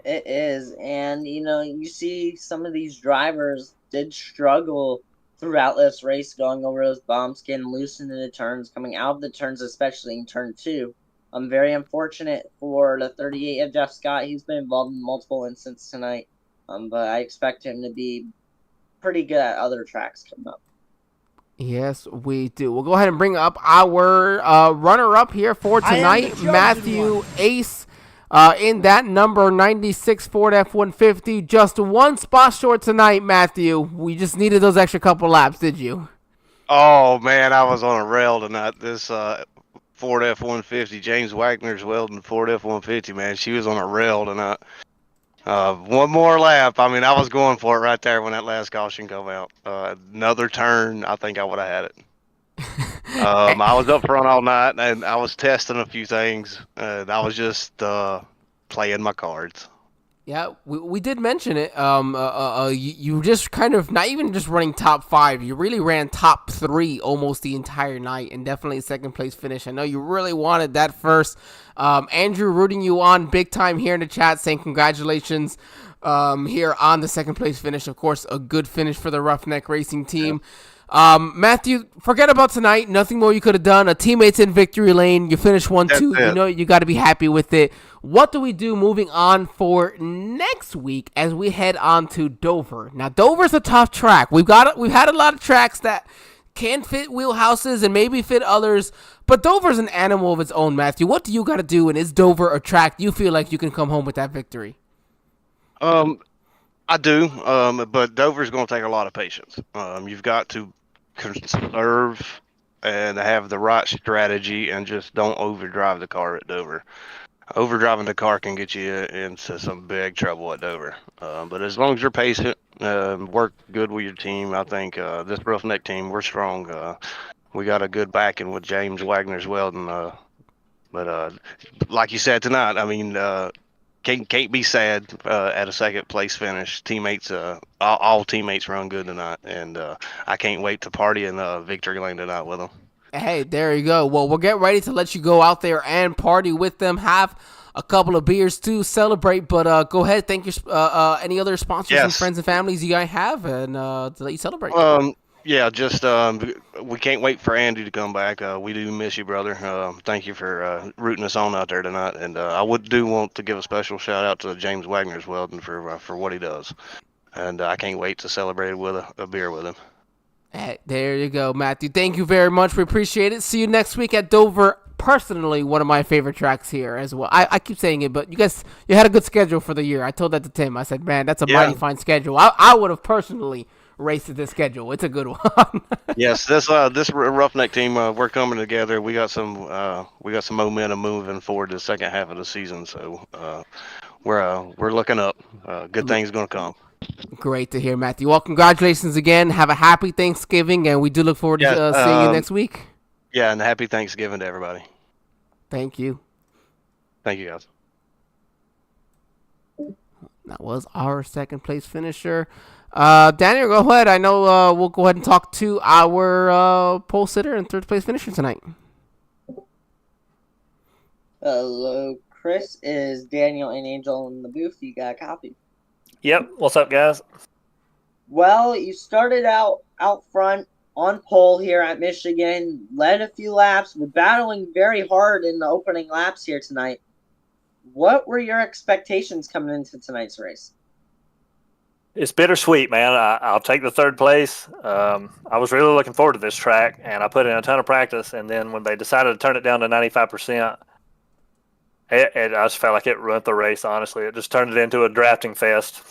It is, and you see some of these drivers did struggle throughout this race, going over those bumps, getting loose into the turns, coming out of the turns, especially in turn 2. I'm very unfortunate for the 38 of Jeff Scott. He's been involved in multiple incidents tonight, but I expect him to be pretty good at other tracks coming up. Yes, we do. We'll go ahead and bring up our runner-up here for tonight, Matthew Ace, in that number 96 Ford F-150. Just one spot short tonight, Matthew. We just needed those extra couple laps, did you? Oh, man, I was on a rail tonight. This Ford F-150, James Wagner's Welding Ford F-150, man, she was on a rail tonight. One more lap. I mean, I was going for it right there when that last caution come out. Another turn, I think I would have had it. I was up front all night, and I was testing a few things. I was just playing my cards. Yeah, we did mention it. You just kind of not even just running top 5. You really ran top 3 almost the entire night, and definitely a second place finish. I know you really wanted that first. Andrew rooting you on big time here in the chat, saying congratulations here on the second place finish. Of course, a good finish for the Roughneck Racing team. Yeah. Matthew, forget about tonight. Nothing more you could have done. A teammate's in victory lane. You finished 1-2. You know you got to be happy with it. What do we do moving on for next week as we head on to Dover? Now, Dover's a tough track. We've had a lot of tracks that can fit wheelhouses and maybe fit others, but Dover's an animal of its own, Matthew. What do you got to do, and is Dover a track you feel like you can come home with that victory? I do, but Dover's going to take a lot of patience. You've got to conserve and have the right strategy and just don't overdrive the car at Dover. Overdriving the car can get you into some big trouble at Dover. But as long as you're patient, work good with your team, I think this Roughneck team, we're strong. We got a good backing with James Wagner's Welding. But like you said tonight, I mean, can't be sad at a second place finish. Teammates, all teammates run good tonight, and I can't wait to party in victory lane tonight with them. Hey, there you go. Well, we'll get ready to let you go out there and party with them. Have a couple of beers to celebrate, but go ahead. Thank you. Any other sponsors and friends and families you guys have, and to let you celebrate. Yeah, just we can't wait for Andy to come back. We do miss you, brother. Thank you for rooting us on out there tonight, and I do want to give a special shout out to James Wagner's Welding for what he does, and I can't wait to celebrate with a beer with him. Hey, there you go, Matthew. Thank you very much. We appreciate it. See you next week at Dover. Personally, one of my favorite tracks here as well. I keep saying it, but you had a good schedule for the year. I told that to Tim. I said, man, that's a mighty fine schedule. I would have personally raced this schedule. It's a good one. Yes, this Roughneck team, we're coming together. We got some momentum moving forward to the second half of the season. So we're looking up. Good things gonna come. Great to hear, Matthew. Well, congratulations again. Have a happy Thanksgiving, and we do look forward to seeing you next week. Yeah, and happy Thanksgiving to everybody. Thank you. Thank you, guys. That was our second place finisher. Daniel, go ahead. I know we'll go ahead and talk to our pole sitter and third place finisher tonight. Hello, Chris. Is Daniel and Angel in the booth? You got a copy? Yep. What's up, guys? Well, you started out front on pole here at Michigan, led a few laps, were battling very hard in the opening laps here tonight. What were your expectations coming into tonight's race? It's bittersweet, man. I'll take the third place. I was really looking forward to this track, and I put in a ton of practice, and then when they decided to turn it down to 95%, I just felt like it ruined the race, honestly. It just turned it into a drafting fest.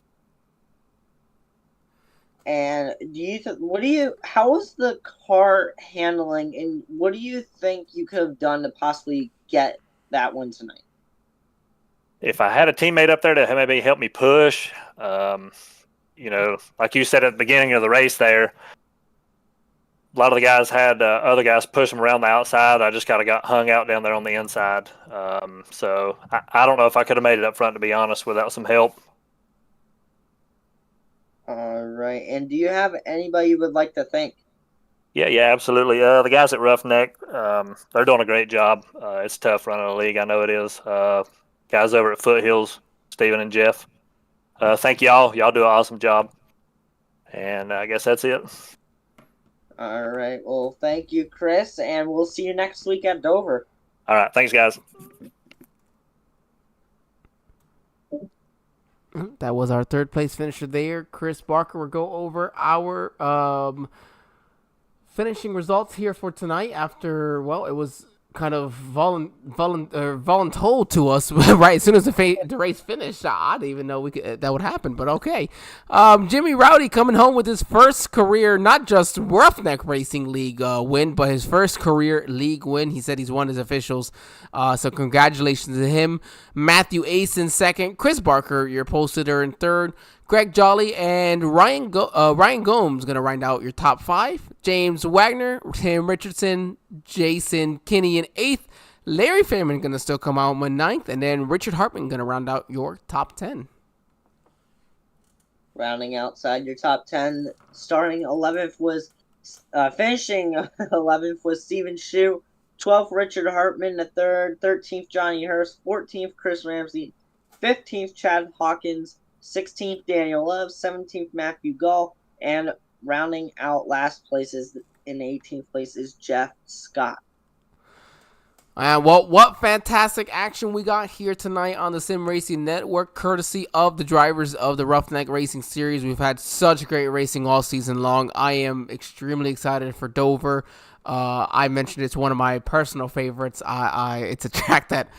And how was the car handling, and what do you think you could have done to possibly get that one tonight? If I had a teammate up there to maybe help me push, like you said at the beginning of the race there, a lot of the guys had other guys push them around the outside. I just kind of got hung out down there on the inside. So I don't know if I could have made it up front, to be honest, without some help. All right. And do you have anybody you would like to thank? Yeah, absolutely. The guys at Roughneck, they're doing a great job. It's tough running a league. I know it is. Guys over at Foothills, Steven and Jeff. Thank y'all. Y'all do an awesome job. And I guess that's it. All right. Well, thank you, Chris, and we'll see you next week at Dover. All right. Thanks, guys. That was our third place finisher there, Chris Barker. We'll go over our finishing results here for tonight after, well, it was kind of voluntold to us right as soon as the race finished. I didn't even know that would happen, but okay. Jimmy Rowdy coming home with his first career, not just Roughneck Racing League win, but his first career league win. He said he's won his officials, so congratulations to him. Matthew Ace in second, Chris Barker, your pole sitter, in third. Greg Jolly and Ryan Gomes going to round out your top five. James Wagner, Tim Richardson, Jason Kinney in eighth. Larry Fairman going to still come out in ninth. And then Richard Hartman going to round out your top 10. Rounding outside your top 10, finishing 11th was Stephen Shue. 12th, Richard Hartman. The third, 13th, Johnny Hurst. 14th, Chris Ramsey. 15th, Chad Hawkins. 16th, Daniel Love. 17th, Matthew Gull. And rounding out last places in 18th place is Jeff Scott. Well, what fantastic action we got here tonight on the Sim Racing Network, courtesy of the drivers of the Roughneck Racing Series. We've had such great racing all season long. I am extremely excited for Dover. I mentioned it's one of my personal favorites. It's a track that,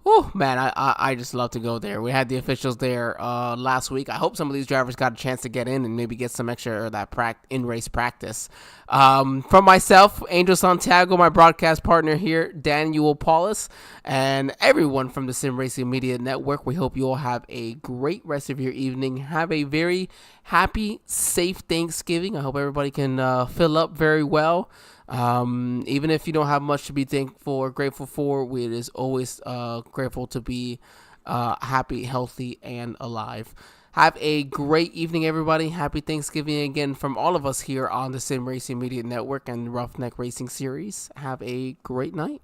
oh man, I just love to go there. We had the officials there last week. I hope some of these drivers got a chance to get in and maybe get some extra of that in-race practice. From myself, Angel Santiago, my broadcast partner here, Daniel Paulus, and everyone from the Sim Racing Media Network, we hope you all have a great rest of your evening. Have a very happy, safe Thanksgiving. I hope everybody can fill up very well. Even if you don't have much to be thankful or grateful for, it is always grateful to be happy, healthy, and alive. Have a great evening, everybody. Happy Thanksgiving again from all of us here on the Sim Racing Media Network and Roughneck Racing Series. Have a great night.